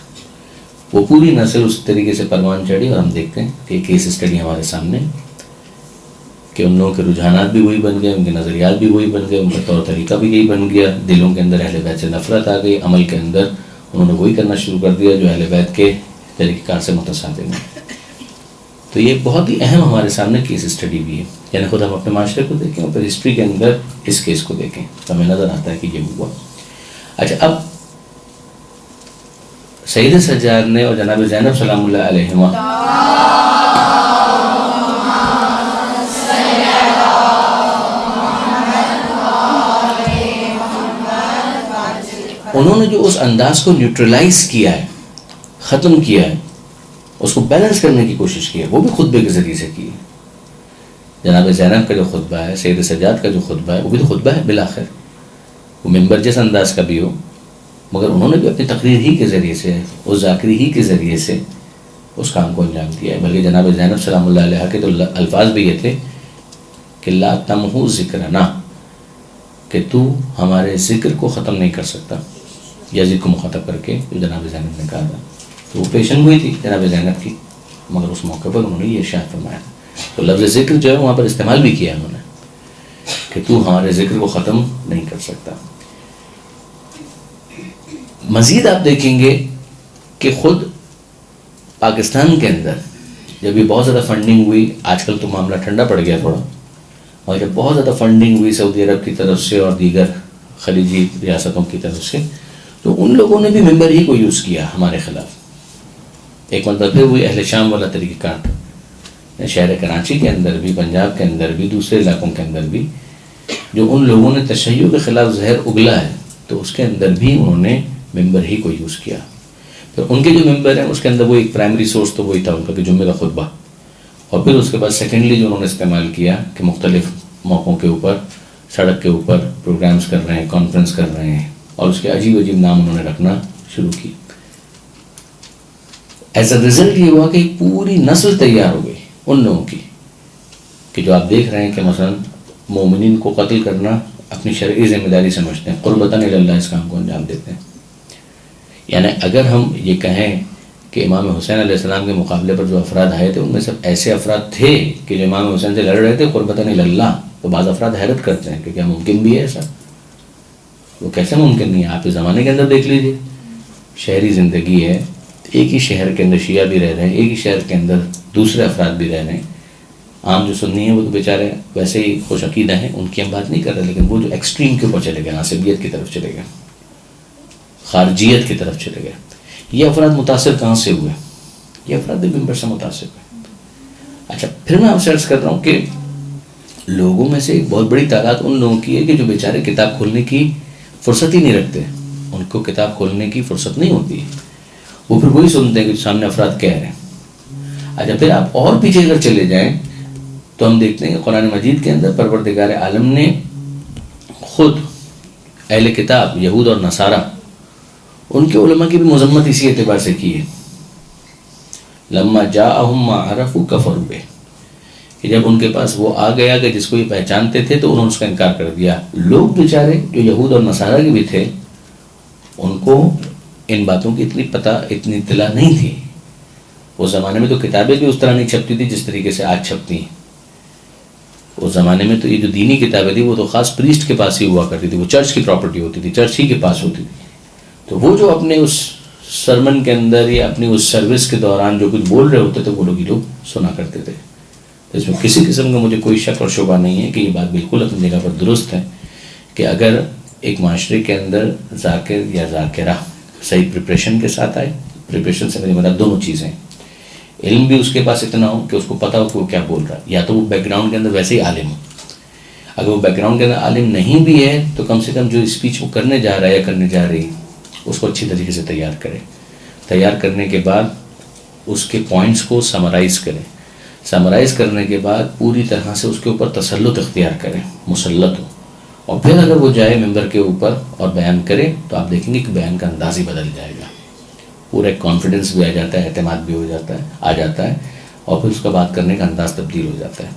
وہ پوری نسل اس طریقے سے پروان چڑھی. اور ہم دیکھتے ہیں کہ کیس اسٹڈی ہمارے سامنے کہ ان لوگوں کے رجحانات بھی وہی بن گئے، ان کے نظریات بھی وہی بن گئے، ان کا طور طریقہ بھی یہی بن گیا. دلوں کے اندر اہل بیت سے نفرت آ گئی، عمل کے اندر انہوں نے وہی کرنا شروع کر دیا جو اہل بیت کے طریقہ کار سے متصادم ہے. تو یہ بہت ہی اہم ہمارے سامنے کیس اسٹڈی بھی ہے. یعنی خود ہم اپنے معاشرے کو دیکھیں اور پھر ہسٹری کے اندر اس کیس کو دیکھیں تو ہمیں نظر آتا ہے کہ یہ ہوا. اچھا، اب سید سجاد نے اور جناب زینب سلام اللہ علیہما انہوں نے جو اس انداز کو نیوٹرلائز کیا ہے، ختم کیا ہے، اس کو بیلنس کرنے کی کوشش کی ہے، وہ بھی خطبے کے ذریعے سے کی ہے. جناب زینب کا جو خطبہ ہے، سید سجاد کا جو خطبہ ہے، وہ بھی تو خطبہ ہے بالآخر، وہ ممبر جس انداز کا بھی ہو، مگر انہوں نے بھی اپنی تقریر ہی کے ذریعے سے، اس ذاکری ہی کے ذریعے سے اس کام کو انجام دیا ہے. بلکہ جناب زینب سلام اللہ علیہ کے تو الفاظ بھی یہ تھے کہ لا تمحو ذکرنا، کہ تو ہمارے ذکر کو ختم نہیں کر سکتا. یزید کو مخاطب کر کے جو جناب زینب نے کہا تھا، تو وہ پیشن گوئی تھی جناب زینب کی، مگر اس موقع پر انہوں نے یہ ارشاد فرمایا. تو لفظ ذکر جو ہے وہاں پر استعمال بھی کیا انہوں نے کہ تو ہمارے ذکر کو ختم نہیں کر سکتا. مزید آپ دیکھیں گے کہ خود پاکستان کے اندر جب یہ بہت زیادہ فنڈنگ ہوئی، آج کل تو معاملہ ٹھنڈا پڑ گیا تھوڑا، اور جب بہت زیادہ فنڈنگ ہوئی سعودی عرب کی طرف سے اور دیگر خلیجی ریاستوں کی طرف سے، تو ان لوگوں نے بھی ممبر ہی کو یوز کیا ہمارے خلاف. ایک مرتبہ پھر وہی اہل شام والا طریقہ کار شہر کراچی کے اندر بھی، پنجاب کے اندر بھی، دوسرے علاقوں کے اندر بھی، جو ان لوگوں نے تشیع کے خلاف زہر اگلا ہے تو اس کے اندر بھی انہوں نے ممبر ہی کو یوز کیا. پھر ان کے جو ممبر ہیں اس کے اندر وہ ایک پرائمری سورس تو وہی تھا ان کا کہ جمعے کا خطبہ، اور پھر اس کے بعد سیکنڈلی جو انہوں نے استعمال کیا کہ مختلف موقعوں کے اوپر، سڑک کے اوپر پروگرامز کر رہے ہیں، کانفرنس کر رہے ہیں، اور اس کے عجیب عجیب نام انہوں نے رکھنا شروع کی. ایز اے رزلٹ یہ ہوا کہ ایک پوری نسل تیار ہو گئی ان لوگوں کی کہ جو آپ دیکھ رہے ہیں کہ مثلا مومنین کو قتل کرنا اپنی شرعی ذمہ داری سمجھتے ہیں، قربتاً الی اللہ اس کام کو انجام دیتے ہیں. یعنی اگر ہم یہ کہیں کہ امام حسین علیہ السلام کے مقابلے پر جو افراد آئے تھے ان میں سب ایسے افراد تھے کہ جو امام حسین سے لڑ رہے تھے قربتاً اللہ، تو بعض افراد حیرت کرتے ہیں کہ کیا ممکن بھی ہے ایسا؟ وہ کیسے ممکن نہیں ہے؟ آپ اس زمانے کے اندر دیکھ لیجیے، شہری زندگی ہے، ایک ہی شہر کے اندر شیعہ بھی رہ رہے ہیں، ایک ہی شہر کے اندر دوسرے افراد بھی رہ رہے ہیں. عام جو سنی ہیں وہ تو بیچارے ویسے ہی خوش عقیدہ ہیں، ان کی ہم بات نہیں کر رہے، لیکن وہ جو ایکسٹریم کے اوپر چلے گئے، ناصبیت کی طرف چلے گئے، خارجیت کی طرف چلے گئے، یہ افراد متاثر کہاں سے ہوئے؟ یہ افراد بھی ممبر سے متاثر ہوئے. اچھا، پھر میں آپ سے عرض کر رہا ہوں کہ لوگوں میں سے ایک بہت بڑی تعداد ان لوگوں کی ہے کہ جو بیچارے کتاب کھولنے کی فرصت ہی نہیں رکھتے، ان کو کتاب کھولنے کی فرصت نہیں ہوتی ہے، وہ پھر وہی سنتے ہیں کہ سامنے افراد کہہ رہے ہیں. اچھا، پھر آپ اور پیچھے اگر چلے جائیں تو ہم دیکھتے ہیں کہ قرآن مجید کے اندر پروردگار عالم نے خود اہل کتاب یہود اور نصارہ ان کے علماء کی بھی مذمت اسی اعتبار سے کی ہے. لما جاءہم ما عرفوا کفروا بہ، کہ جب ان کے پاس وہ آ گیا کہ جس کو یہ پہچانتے تھے تو انہوں نے اس کا انکار کر دیا. لوگ بیچارے جو یہود اور نصارہ کے بھی تھے ان کو ان باتوں کی اتنی اطلاع نہیں تھی. اس زمانے میں تو کتابیں بھی اس طرح نہیں چھپتی تھی جس طریقے سے آج چھپتی ہیں. اس زمانے میں تو یہ جو دینی کتابیں تھی وہ تو خاص پریسٹ کے پاس ہی ہوا کرتی تھی، وہ چرچ کی پراپرٹی ہوتی تھی، چرچ ہی کے پاس ہوتی تھی. تو وہ جو اپنے اس سرمن کے اندر یا اپنی اس سروس کے دوران جو کچھ بول رہے ہوتے تھے وہ لوگ سنا کرتے تھے. اس میں کسی قسم کا مجھے کوئی شک اور شبہ نہیں ہے کہ یہ بات بالکل اپنی جگہ پر درست ہے کہ اگر ایک معاشرے کے اندر ذاکر یا ذاکرہ صحیح پریپریشن کے ساتھ آئے، پریپریشن سے میرا دونوں چیزیں، علم بھی اس کے پاس اتنا ہو کہ اس کو پتہ ہو کہ وہ کیا بول رہا ہے، یا تو وہ بیک گراؤنڈ کے اندر ویسے ہی عالم ہو. اگر وہ بیک گراؤنڈ کے اندر عالم نہیں بھی ہے تو کم سے کم جو اسپیچ وہ کرنے جا رہا ہے یا کرنے جا رہی اس کو اچھی طریقے سے تیار کرے. تیار کرنے کے بعد اس کے پوائنٹس کو سمرائز کرے، سمرائز کرنے کے بعد پوری طرح سے اس کے اوپر تسلط اختیار کرے، مسلط ہو، اور پھر اگر وہ جائے ممبر کے اوپر اور بیان کرے تو آپ دیکھیں گے کہ بیان کا انداز ہی بدل جائے گا. پورا ایک کانفیڈنس بھی آ جاتا ہے، اعتماد بھی آ جاتا ہے، اور پھر اس کا بات کرنے کا انداز تبدیل ہو جاتا ہے.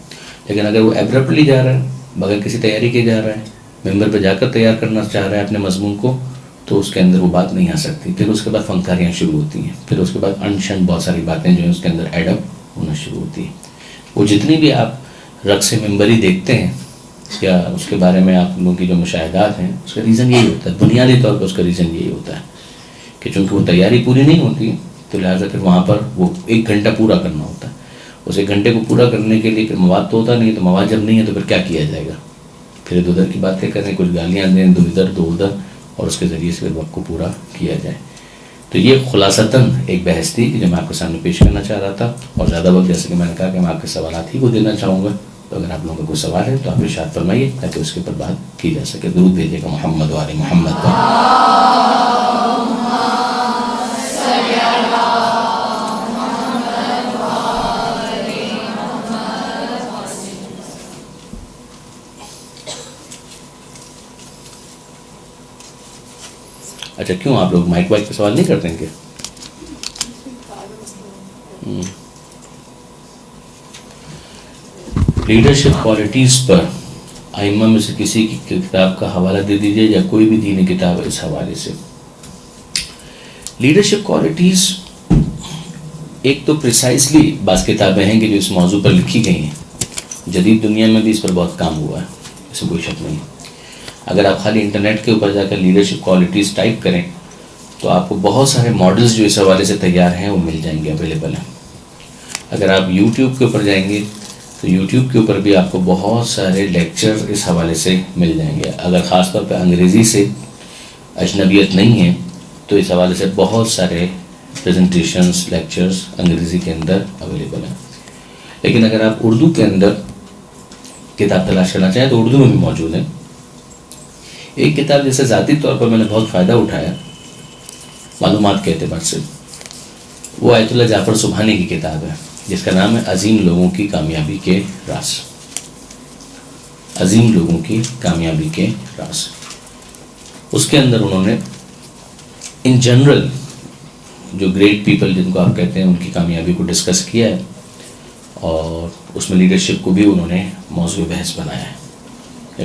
لیکن اگر وہ ایبرپٹلی جا رہا ہے، بغیر کسی تیاری کے جا رہا ہے، ممبر پہ جا کر تیار کرنا چاہ رہا ہے اپنے مضمون کو، تو اس کے اندر وہ بات نہیں آ سکتی. پھر اس کے بعد فنکاریاں شروع ہوتی ہیں، پھر اس کے بعد انشن بہت ساری باتیں جو ہیں اس کے اندر ایڈ اپ ہونا شروع ہوتی ہیں. وہ جتنی بھی آپ رقص ممبری دیکھتے ہیں یا اس کے بارے میں آپ لوگوں کی جو مشاہدات ہیں، اس کا ریزن یہی ہوتا ہے، بنیادی طور پر اس کا ریزن یہی ہوتا ہے کہ چونکہ وہ تیاری پوری نہیں ہوتی تو لہٰذا پھر وہاں پر وہ 1 گھنٹہ پورا کرنا ہوتا ہے. اس 1 گھنٹے کو پورا کرنے کے لیے پھر مواد تو ہوتا نہیں، تو مواد جب نہیں ہے تو پھر کیا کیا جائے گا؟ پھر ادھر ادھر کی باتیں کریں، کچھ گالیاں دیں، دو ادھر دو ادھر، اور اس کے ذریعے سے پھر وقت کو پورا کیا جائے. تو یہ خلاصتاً ایک بحث تھی کہ جو میں آپ کے سامنے پیش کرنا چاہ رہا تھا. اور زیادہ وقت جیسے کہ میں نے کہا کہ میں آپ کے سوالات ہی کو دینا چاہوں گا، تو اگر آپ لوگوں کا کوئی سوال ہے تو آپ ارشاد فرمائیے تاکہ اس کے اوپر بات کی جا سکے. درود بھیجیے گا محمد و آل محمد پر. اچھا، کیوں آپ لوگ مائک وائک پہ سوال نہیں کرتے ہیں کہ؟ لیڈرشپ کوالٹیز پر ائمہ میں سے کسی کی کتاب کا حوالہ دے دیجیے یا کوئی بھی دینی کتاب ہے اس حوالے سے. لیڈرشپ کوالٹیز ایک تو پریسائزلی بعض کتابیں ہیں کہ جو اس موضوع پر لکھی گئی ہیں. جدید دنیا میں بھی اس پر بہت کام ہوا ہے، اس میں کوئی شک نہیں. اگر آپ خالی انٹرنیٹ کے اوپر جا کر لیڈرشپ کوالٹیز ٹائپ کریں تو آپ کو بہت سارے ماڈلز جو اس حوالے سے تیار ہیں وہ مل جائیں گے، اویلیبل ہیں. اگر آپ یوٹیوب کے اوپر جائیں گے تو یوٹیوب کے اوپر بھی آپ کو بہت سارے لیکچر اس حوالے سے مل جائیں گے. اگر خاص طور پہ انگریزی سے اجنبیت نہیں ہے تو اس حوالے سے بہت سارے پریزنٹیشنز، لیکچرز انگریزی کے اندر اویلیبل ہیں. لیکن اگر آپ اردو کے اندر کتاب تلاش کرنا چاہیں تو اردو میں بھی موجود ہیں. ایک کتاب جیسے ذاتی طور پر میں نے بہت فائدہ اٹھایا معلومات کے اعتبار سے، وہ آیت اللہ جعفر سبحانی کی کتاب ہے جس کا نام ہے عظیم لوگوں کی کامیابی کے راز. عظیم لوگوں کی کامیابی کے راز. اس کے اندر انہوں نے ان جنرل جو گریٹ پیپل جن کو آپ کہتے ہیں ان کی کامیابی کو ڈسکس کیا ہے، اور اس میں لیڈرشپ کو بھی انہوں نے موضوع بحث بنایا ہے.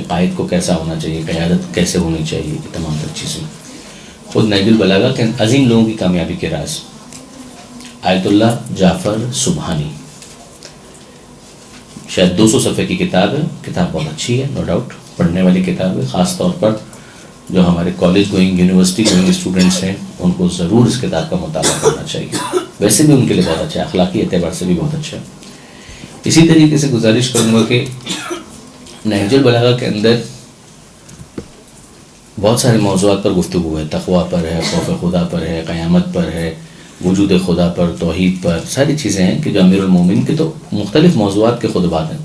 قائد کو کیسا ہونا چاہیے، قیادت کیسے ہونی چاہیے، یہ تمام تر چیزیں. خود نہج البلاغہ کے عظیم لوگوں کی کامیابی کے راز، آیت اللہ جعفر سبحانی، شاید 200 صفحے کی کتاب ہے. کتاب بہت اچھی ہے، نو ڈاؤٹ پڑھنے والی کتاب ہے. خاص طور پر جو ہمارے college going university going students ہیں ان کو ضرور اس کتاب کا مطالعہ کرنا چاہیے. ویسے بھی ان کے لیے بہت اچھا ہے، اخلاقی اعتبار سے بھی بہت اچھا ہے. اسی طریقے سے گزارش کروں گا کہ نہج البلاغہ کے اندر بہت سارے موضوعات پر گفتگو ہے. تقویٰ پر ہے، خوف خدا پر ہے، قیامت پر ہے، وجود خدا پر، توحید پر، ساری چیزیں ہیں کہ جو امیر المومنین کے تو مختلف موضوعات کے خطبات ہیں.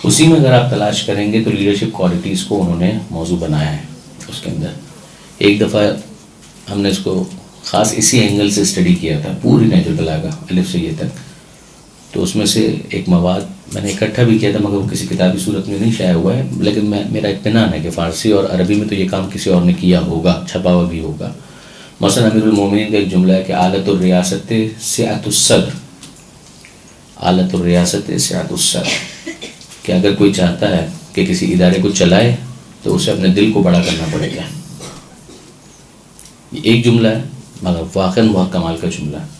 اسی میں اگر آپ تلاش کریں گے تو لیڈرشپ کوالٹیز کو انہوں نے موضوع بنایا ہے. اس کے اندر ایک دفعہ ہم نے اس کو خاص اسی اینگل سے اسٹڈی کیا تھا، پوری نہج البلاغہ الف سے یہ تک. تو اس میں سے ایک مواد میں نے اکٹھا بھی کیا تھا مگر وہ کسی کتابی صورت میں نہیں شائع ہوا ہے، لیکن میرا اطمینان ہے کہ فارسی اور عربی میں تو یہ کام کسی اور نے کیا ہوگا، چھپا ہوا بھی ہوگا. مثلا امیر المومنین کا ایک جملہ ہے کہ آلت الریاست سعۃ الصدر، آلت الریاست سعۃ الصدر، کہ اگر کوئی چاہتا ہے کہ کسی ادارے کو چلائے تو اسے اپنے دل کو بڑا کرنا پڑے گا. یہ ایک جملہ ہے مگر واقعاً بہت کمال کا جملہ ہے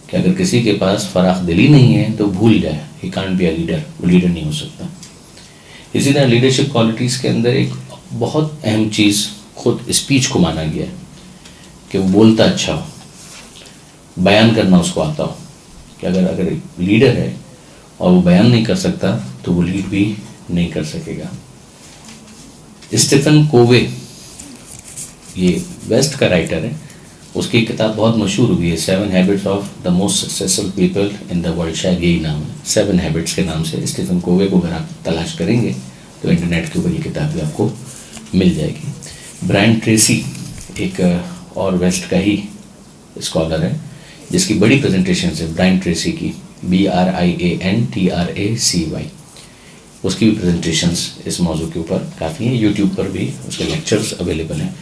کہ اگر کسی کے پاس فراخ دلی نہیں ہے تو بھول جائے، he can't be a leader, وہ لیڈر نہیں ہو سکتا. اسی طرح لیڈرشپ کوالٹیز کے اندر ایک بہت اہم چیز خود اسپیچ کو مانا گیا ہے کہ وہ بولتا اچھا ہو، بیان کرنا اس کو آتا ہو. کہ اگر ایک لیڈر ہے اور وہ بیان نہیں کر سکتا تو وہ لیڈ بھی نہیں کر سکے گا. اسٹیفن کووے، یہ ویسٹ کا رائٹر ہے، اس کی کتاب بہت مشہور ہوئی ہے، 7 habits of the most successful people in the world, شاید یہی نام ہے، 7 ہیبٹس کے نام سے. اسٹیفن کووے کو اگر آپ تلاش کریں گے تو انٹرنیٹ کے اوپر یہ کتاب بھی آپ کو مل جائے گی. برائن ٹریسی ایک اور ویسٹ کا ہی اسکالر ہے جس کی بڑی پریزنٹیشنز ہے، برائن ٹریسی کی، BRIANTRACY. اس کی بھی پریزنٹیشنز اس موضوع کے اوپر کافی ہیں، یوٹیوب پر بھی اس کے لیکچرز اویلیبل ہیں.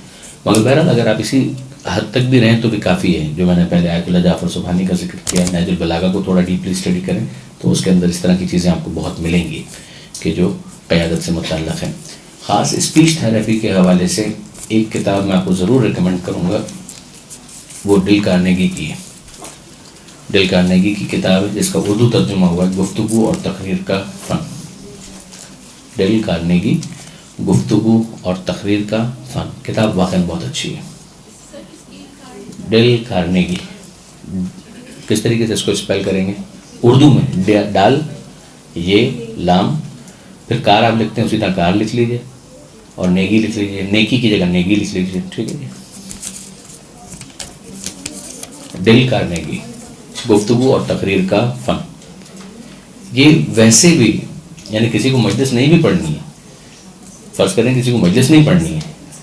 مگر بہرحال اگر آپ اسی حد تک بھی رہیں تو بھی کافی ہے. جو میں نے پہلے آیت اللہ جعفر سبحانی کا ذکر کیا، نہج البلاغہ کو تھوڑا ڈیپلی اسٹڈی کریں تو اس کے اندر اس طرح کی چیزیں آپ کو بہت ملیں گی کہ جو قیادت سے متعلق ہیں. خاص اسپیچ تھراپی کے حوالے سے ایک کتاب میں آپ کو ضرور ریکمینڈ کروں گا، وہ ڈیل کارنیگی کی ہے. ڈیل کارنیگی کی کتاب ہے جس کا اردو ترجمہ ہوا ہے گفتگو اور تقریر کا فن. ڈیل کارنیگی، گفتگو اور تقریر کا فن، کتاب واقعاً بہت اچھی ہے. ڈیل کارنیگی کس طریقے سے اس کو اسپیل کریں گے؟ اردو میں ڈال، یہ لام، پھر کار آپ لکھتے ہیں اسی طرح کار لکھ لیجئے، اور نیگی لکھ لیجئے، نیکی کی جگہ نیگی لکھ لیجئے. ٹھیک ہے جی. ڈیل کارنیگی، گفتگو اور تقریر کا فن. یہ ویسے بھی یعنی کسی کو مجلس نہیں بھی پڑھنی ہے، فرض کریں کسی کو مجلس نہیں پڑھنی ہے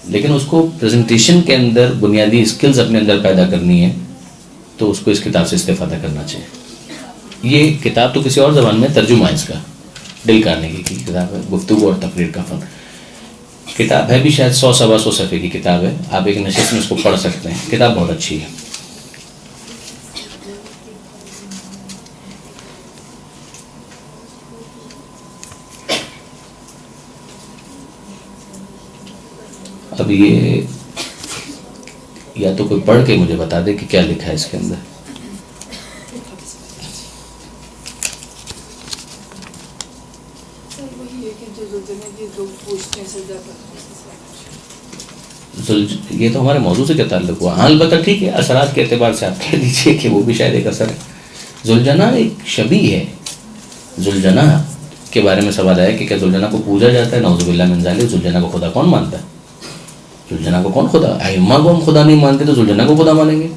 لیکن اس کو پریزنٹیشن کے اندر بنیادی اسکلز اپنے اندر پیدا کرنی ہے تو اس کو اس کتاب سے استفادہ کرنا چاہیے. یہ کتاب تو کسی اور زبان میں ترجمہ ہے اس کا، ڈیل کارنیگی کی کتاب ہے گفتگو اور تقریر کا فن. کتاب ہے بھی شاید 100-125 صفحے کی کتاب ہے، آپ ایک نشست میں اس کو پڑھ سکتے ہیں. کتاب بہت اچھی ہے. اب یہ یا تو کوئی پڑھ کے مجھے بتا دے کہ کیا لکھا ہے اس کے اندر. یہ تو ہمارے موضوع سے کیا تعلق ہوا؟ ہاں البتہ ٹھیک ہے، اثرات کے اعتبار سے آپ کہہ دیجیے کہ وہ بھی شاید ایک اثر ہے. ذوالجناح ایک شبیہ ہے. ذوالجناح کے بارے میں سوال آیا کہ کیا ذوالجناح کو پوجا جاتا ہے؟ نعوذ باللہ من ذالک. ذوالجناح کو خدا کون مانتا ہے؟ ذوالجناح کو کون خدا؟ ائمہ کو ہم خدا نہیں مانتے تو ذوالجناح کو خدا مانیں گے؟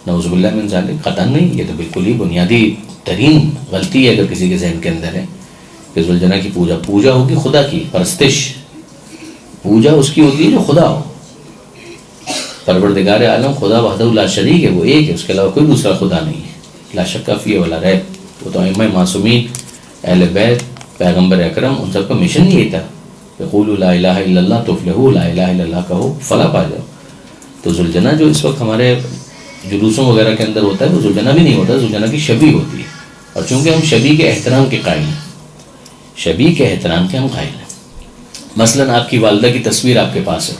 نعوذ باللہ من ذالک. قطعاً نہیں. یہ تو بالکل ہی بنیادی ترین غلطی ہے اگر کسی کے ذہن کے اندر ہے کہ ذوالجناح کی پوجا ہوگی خدا کی پرستش. پوجا اس کی ہوتی ہے جو خدا ہو. پروردگار عالم خدا وحدہ لا شریک ہے، وہ ایک ہے، اس کے علاوہ کوئی دوسرا خدا نہیں ہے. لا شک فیہ ولا ریب. وہ تو ائمہ معصومین، اہل بیت، پیغمبر اکرم، ان سب کا مشن یہی تھا یقولوا لا الہ الا اللہ تفلحوا، لا الہ الا اللہ کہو فلاح پا جاؤ. تو ذوالجناح جو اس وقت ہمارے جلوسوں وغیرہ کے اندر ہوتا ہے وہ ذوالجناح بھی نہیں ہوتا، ذوالجناح کی شبیہ ہوتی ہے. اور چونکہ ہم شبیہ کے احترام کے قائل ہیں، شبیہ کے احترام کے ہم قائل ہیں. مثلا آپ کی والدہ کی تصویر آپ کے پاس ہے،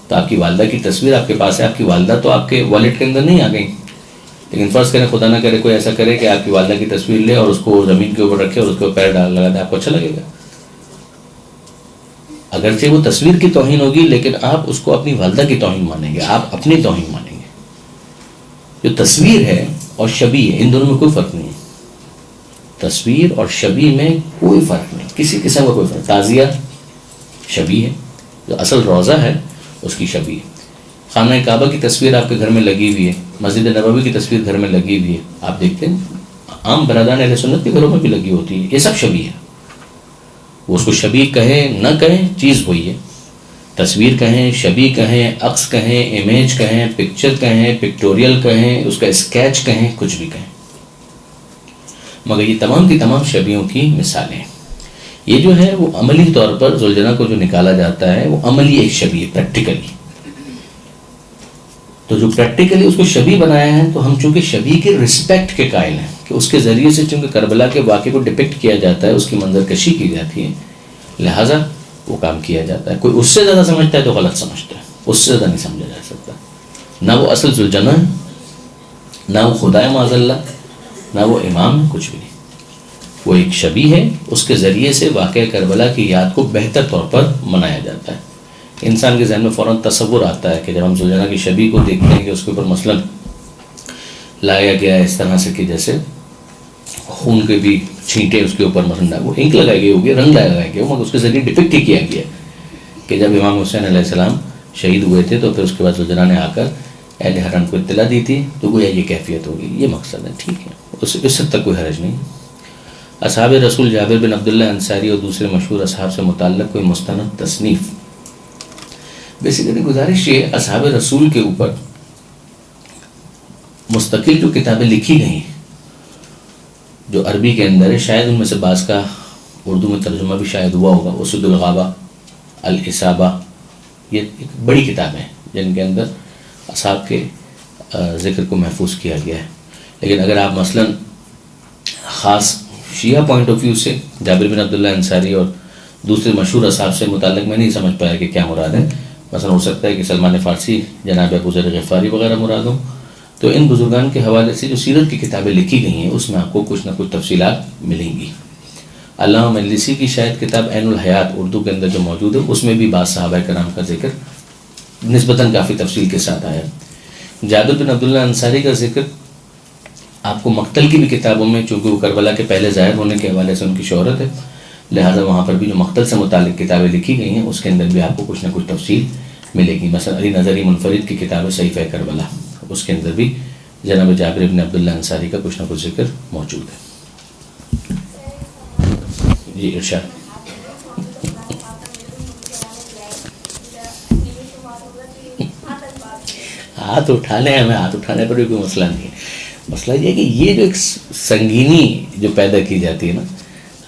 تو آپ کی والدہ کی تصویر آپ کے پاس ہے، آپ کی والدہ تو آپ کے والیٹ کے اندر نہیں آ گئی، لیکن فرض کریں خدا نہ کرے کوئی ایسا کرے کہ آپ کی والدہ کی تصویر لے اور اس کو زمین کے اوپر رکھے اور اس کے اوپر پیر ڈال لگا دے، آپ کو اچھا لگے گا؟ اگرچہ وہ تصویر کی توہین ہوگی لیکن آپ اس کو اپنی والدہ کی توہین مانیں گے، آپ اپنی توہین مانیں گے۔ جو تصویر ہے اور شبیہ ہے ان دونوں میں کوئی فرق نہیں ہے، تصویر اور شبیہ میں کوئی فرق نہیں، کسی قسم کا کوئی فرق۔ تعزیہ شبیہ ہے، جو اصل روضہ ہے اس کی شبیہ ہے۔ خانہ کعبہ کی تصویر آپ کے گھر میں لگی ہوئی ہے، مسجد نبوی کی تصویر گھر میں لگی ہوئی ہے، آپ دیکھتے ہیں عام برادران اہل سنت کے گھروں میں بھی لگی ہوتی ہے، یہ سب شبیہ ہے۔ وہ اس کو شبیہ کہیں نہ کہیں چیز وہی ہے، تصویر کہیں، شبیہ کہیں، عکس کہیں، امیج کہیں، پکچر کہیں، پکٹوریل کہیں، اس کا اسکیچ کہیں، کچھ بھی کہیں، مگر یہ تمام کی تمام شبیہوں کی مثالیں ہیں۔ یہ جو ہے وہ عملی طور پر زلجنہ کو جو نکالا جاتا ہے وہ عملی ایک شبیہ، پریکٹیکلی۔ تو جو پریکٹیکلی اس کو شبیہ بنایا ہے تو ہم چونکہ شبیہ کے رسپیکٹ کے قائل ہیں کہ اس کے ذریعے سے چونکہ کربلا کے واقعے کو ڈپکٹ کیا جاتا ہے، اس کی منظر کشی کی جاتی ہے، لہٰذا وہ کام کیا جاتا ہے۔ کوئی اس سے زیادہ سمجھتا ہے تو غلط سمجھتا ہے، اس سے زیادہ نہیں سمجھا جا سکتا۔ نہ وہ اصل ذوالجناح ہے، نہ وہ خدا ہے معاذ اللہ، نہ وہ امام ہے، کچھ بھی نہیں۔ وہ ایک شبیہ ہے، اس کے ذریعے سے واقعہ کربلا کی یاد کو بہتر طور پر منایا جاتا ہے۔ انسان کے ذہن میں فوراً تصور آتا ہے کہ جب ہم ذوالجناح کی شبیہ کو دیکھتے ہیں کہ اس کے اوپر مثلاً لایا گیا ہے اس طرح سے کہ جیسے خون کے بھی چھینٹے اس کے اوپر مثلاً وہ انک لگائی گئی ہوگی، رنگ لگایا گیا، مگر اس کے ذریعے ڈپکٹ ہی کیا گیا کہ جب امام حسین علیہ السلام شہید ہوئے تھے تو پھر اس کے بعد ذوالجناح نے آ کر اہل حرم کو اطلاع دی تھی، تو گویا یہ کیفیت ہوگی، یہ مقصد ہے، ٹھیک ہے، اس حد تک کوئی حرج نہیں۔ اصحاب رسول جابر بن عبداللہ انصاری اور دوسرے مشہور اصحاب سے متعلق کوئی مستند تصنیف۔ بیسیکلی گزارش یہ اصحاب رسول کے اوپر مستقل جو کتابیں لکھی گئی جو عربی کے اندر ہے، شاید ان میں سے بعض کا اردو میں ترجمہ بھی شاید ہوا ہوگا۔ اسد الغابہ، الاصابہ، یہ ایک بڑی کتابیں ہیں جن کے اندر اصحاب کے ذکر کو محفوظ کیا گیا ہے۔ لیکن اگر آپ مثلاً خاص شیعہ پوائنٹ آف ویو سے جابر بن عبداللہ انصاری اور دوسرے مشہور اصحاب سے متعلق میں نہیں سمجھ پایا کہ کیا مراد ہے، مثلا ہو سکتا ہے کہ سلمان فارسی، جناب ابو ذر غفاری وغیرہ مراد ہوں، تو ان بزرگان کے حوالے سے جو سیرت کی کتابیں لکھی گئی ہیں اس میں آپ کو کچھ نہ کچھ تفصیلات ملیں گی۔ علامہ مجلسی کی شاید کتاب عین الحیات اردو کے اندر جو موجود ہے اس میں بھی بعض صحابہ کرام کا ذکر نسبتاً کافی تفصیل کے ساتھ آیا۔ جابر بن عبداللہ انصاری کا ذکر آپ کو مقتل کی بھی کتابوں میں، چونکہ وہ کربلا کے پہلے ظاہر ہونے کے حوالے سے ان کی شہرت ہے، لہٰذا وہاں پر بھی جو مقتل سے متعلق کتابیں لکھی گئی ہیں اس کے اندر بھی آپ کو کچھ نہ کچھ تفصیل ملے گی۔ مثلا علی نظری منفرد کی کتاب ہے صحیفہ کربلا، اس کے اندر بھی جناب جابر بن عبداللہ انصاری کا کچھ نہ کچھ ذکر موجود ہے۔ جی ارشاد۔ ہاتھ اٹھا لیں، ہمیں ہاتھ اٹھانے پر بھی کوئی مسئلہ نہیں ہے۔ مسئلہ یہ ہے کہ یہ جو ایک سنگینی جو پیدا کی جاتی ہے نا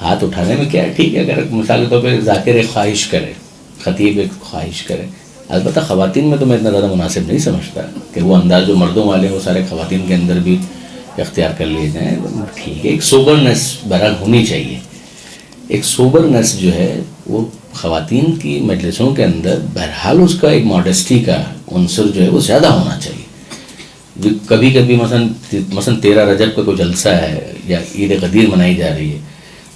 ہاتھ اٹھانے میں، کیا ہے ٹھیک ہے اگر مثال کے طور پہ ذاکر ایک خواہش کرے، خطیب ایک خواہش کرے، البتہ خواتین میں تو میں اتنا زیادہ مناسب نہیں سمجھتا کہ وہ انداز جو مردوں والے ہیں وہ سارے خواتین کے اندر بھی اختیار کر لیے جائیں، ٹھیک ہے، ایک سوبرنس بہرحال ہونی چاہیے۔ ایک سوبرنس جو ہے وہ خواتین کی مجلسوں کے اندر بہرحال اس کا ایک ماڈسٹی کا عنصر جو ہے وہ زیادہ ہونا چاہیے۔ جو کبھی کبھی مثلا 13 رجب کا کوئی جلسہ ہے یا عید غدیر منائی جا رہی ہے،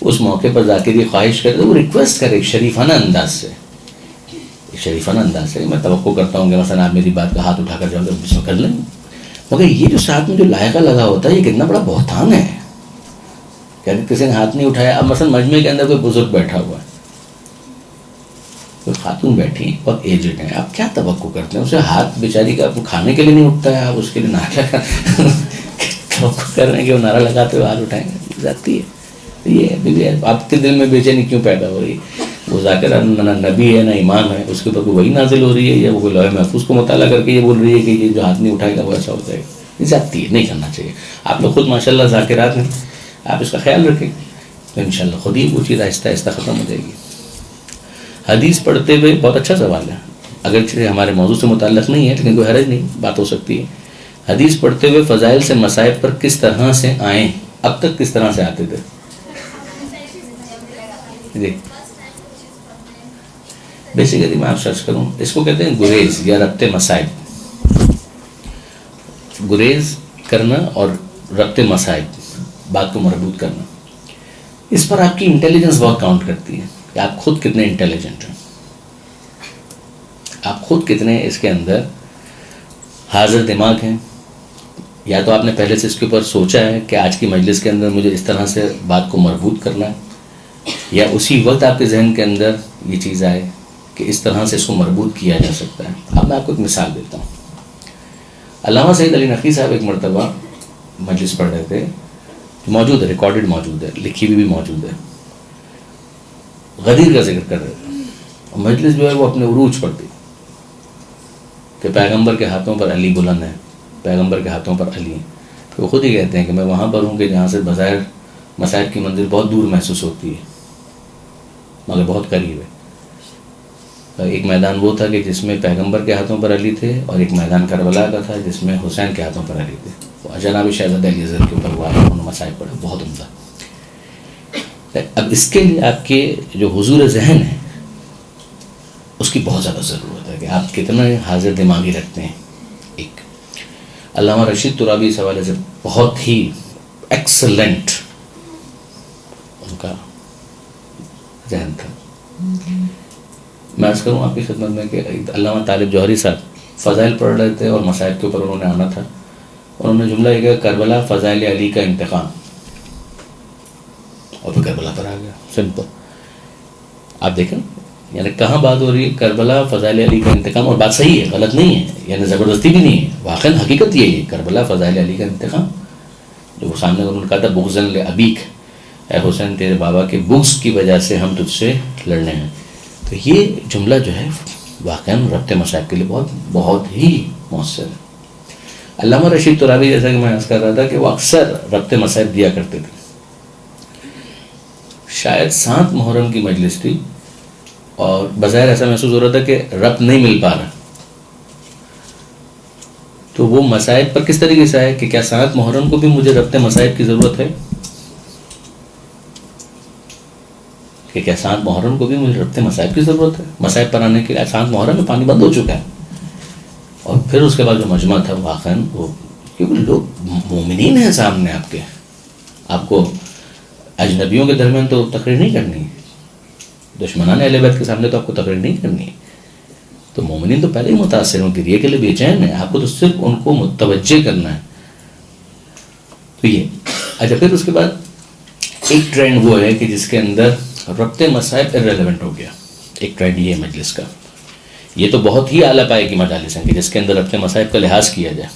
اس موقع پر ذاکر یہ خواہش کرے تو وہ ریکویسٹ کرے ایک شریفانہ انداز سے، ایک شریفانہ انداز سے۔ میں توقع کرتا ہوں کہ مثلا آپ میری بات کا ہاتھ اٹھا کر جاؤ گے اس میں کر لیں، مگر یہ جو ساتھ میں جو لائقہ لگا ہوتا ہے یہ کتنا بڑا بہتان ہے کہ اگر کسی نے ہاتھ نہیں اٹھایا، اب مثلا مجمع کے اندر کوئی بزرگ بیٹھا ہوا ہے، کوئی خاتون بیٹھی ہیں بہت ایجڈ ہیں، آپ کیا توقع کرتے ہیں اسے ہاتھ بیچاری کا کھانے کے لیے نہیں اٹھتا ہے، آپ اس کے لیے نعرہ توقع کر رہے ہیں کہ وہ نعرہ لگاتے ہوئے ہاتھ اٹھائیں گے؟ جاتی ہے یہ آپ کے دل میں بے چینی کیوں پیدا ہو رہی ہے؟ وہ ذاکر نہ نبی ہے نہ امام ہے، اس کے اوپر کوئی وہی نازل ہو رہی ہے یا وہ کوئی لوح محفوظ کو مطالعہ کر کے یہ بول رہی ہے کہ یہ جو ہاتھ نہیں اٹھائے گا وہ ایسا ہو جائے گا؟ یہ جاتی ہے، نہیں کرنا چاہیے۔ آپ لوگ خود ماشاء اللہ ذاکرات ہیں، آپ اس کا خیال رکھیں تو انشاءاللہ خود ہی وہ چیز آہستہ آہستہ ختم ہو جائے گی۔ حدیث پڑھتے ہوئے بہت اچھا سوال ہے، اگرچہ ہمارے موضوع سے متعلق نہیں ہے لیکن کوئی حرج نہیں، بات ہو سکتی ہے۔ حدیث پڑھتے ہوئے فضائل سے مصائب پر کس طرح سے آئیں، اب تک کس طرح سے آتے تھے؟ جی بیسیکلی میں آپ سرچ کروں، اس کو کہتے ہیں گریز یا ربط مصائب. گریز کرنا اور ربط مصائب، بات کو مربوط کرنا. اس پر آپ کی انٹیلیجنس بہت کاؤنٹ کرتی ہے کہ آپ خود کتنے انٹیلیجنٹ ہیں، آپ خود کتنے اس کے اندر حاضر دماغ ہیں. یا تو آپ نے پہلے سے اس کے اوپر سوچا ہے کہ آج کی مجلس کے اندر مجھے اس طرح سے بات کو مربوط کرنا ہے، یا اسی وقت آپ کے ذہن کے اندر یہ چیز آئے کہ اس طرح سے اس کو مربوط کیا جا سکتا ہے. اب میں آپ کو ایک مثال دیتا ہوں. علامہ سعید علی نقوی صاحب ایک مرتبہ مجلس پڑھ رہے تھے، موجود ہے، ریکارڈڈ موجود ہے، لکھی ہوئی بھی موجود ہے. غدیر کا ذکر کر رہے تھے، اور مجلس جو ہے وہ اپنے عروج پر تھی کہ پیغمبر کے ہاتھوں پر علی بلند ہے، پیغمبر کے ہاتھوں پر علی. تو وہ خود ہی کہتے ہیں کہ میں وہاں پر ہوں کہ جہاں سے بظاہر مصائب کی منزل بہت دور محسوس ہوتی ہے مگر بہت قریب ہے. ایک میدان وہ تھا کہ جس میں پیغمبر کے ہاتھوں پر علی تھے، اور ایک میدان کربلا کا تھا جس میں حسین کے ہاتھوں پر علی تھے. جناب شہزادہ علی اصغر کے اوپر ہوا، انہوں نے مصائب پڑھے بہت عمدہ. اب اس کے لیے آپ کے جو حضور ذہن ہے اس کی بہت زیادہ ضرورت ہے کہ آپ کتنا حاضر دماغی رکھتے ہیں. ایک علامہ رشید ترابی اس حوالے سے بہت ہی ایکسلنٹ ان کا ذہن تھا. میں عرض کروں آپ کی خدمت میں کہ علامہ طالب جوہری صاحب فضائل پڑھ رہے تھے اور مصائب کے اوپر انہوں نے آنا تھا. انہوں نے جملہ یہ کہا کربلا فضائل علی کا انتقام، اور پھر کربلا پر آ گیا. سمپل. آپ دیکھیں یعنی کہاں بات ہو رہی ہے، کربلا فضائل علی کا انتقام، اور بات صحیح ہے، غلط نہیں ہے، یعنی زبردستی بھی نہیں ہے، واقعا حقیقت یہی ہے. کربلا فضائل علی کا انتقام، جو سامنے انہوں نے کہا تھا بغضن لابیک، اے حسین تیرے بابا کے بغض کی وجہ سے ہم تجھ سے لڑنے ہیں. تو یہ جملہ جو ہے واقعا ربط مصائب کے لیے بہت بہت ہی مؤثر ہے. علامہ رشید ترابی جیسا کہ میں عرض کر رہا تھا کہ وہ اکثر ربط مصائب دیا کرتے تھے. شاید 7 محرم کی مجلس تھی اور بظاہر ایسا محسوس ہو رہا تھا کہ ربط نہیں مل پا رہا. تو وہ مصائب پر کس طریقے سے آئے کہ کیا 7 محرم کو بھی مجھے ربط مصائب کی ضرورت ہے، کہ کیا 7 محرم کو بھی مجھے ربط مصائب کی ضرورت ہے. مصائب پر آنے کے لیے 7 محرم میں پانی بند ہو چکا ہے. اور پھر اس کے بعد جو مجمع تھا واقعاً وہ کیونکہ لوگ مومنین ہیں سامنے آپ کے، آپ کو اجنبیوں کے درمیان تو تقریر نہیں کرنی ہے، دشمنان اہل بیت کے سامنے تو آپ کو تقریر نہیں کرنی ہے. تو مومنین تو پہلے ہی متاثر ہیں، گریے کے لیے بے چین ہیں، آپ کو تو صرف ان کو متوجہ کرنا ہے. تو یہ اچھا، پھر اس کے بعد ایک ٹرینڈ وہ ہے کہ جس کے اندر ربط مصائب ارریلیونٹ ہو گیا. ایک ٹرینڈ یہ ہے مجلس کا، یہ تو بہت ہی اعلیٰ پائے کی مجالس ہیں کہ جس کے اندر ربط مصائب کا لحاظ کیا جائے.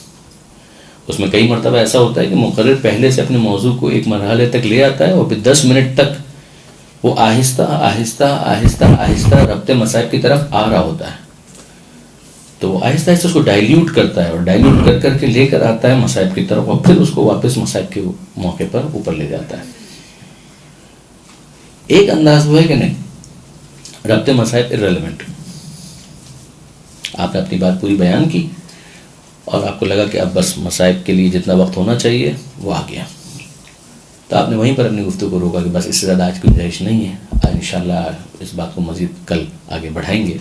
اس میں کئی مرتبہ ایسا ہوتا ہے کہ مقرر پہلے سے اپنے موضوع کو ایک مرحلے تک لے آتا ہے اور پھر 10 منٹ تک وہ آہستہ آہستہ آہستہ آہستہ ربط مصائب کی طرف آ رہا ہوتا ہے. تو وہ آہستہ آہستہ اس کو ڈائلیوٹ کرتا ہے اور ڈائلیوٹ کر کر کے لے کر آتا ہے مصائب کی طرف، اور پھر اس کو واپس مصائب کے موقع پر اوپر لے جاتا ہے. ایک انداز وہ ہے کہ نہیں ربط مصائب ارریلیونٹ، آپ نے اپنی بات پوری بیان کی اور آپ کو لگا کہ اب بس مصائب کے لیے جتنا وقت ہونا چاہیے وہ آ گیا، تو آپ نے وہیں پر اپنی گفتگو کو روکا کہ بس اس سے زیادہ آج کی گنجائش نہیں ہے. آج انشاءاللہ اس بات کو مزید کل آگے بڑھائیں گے.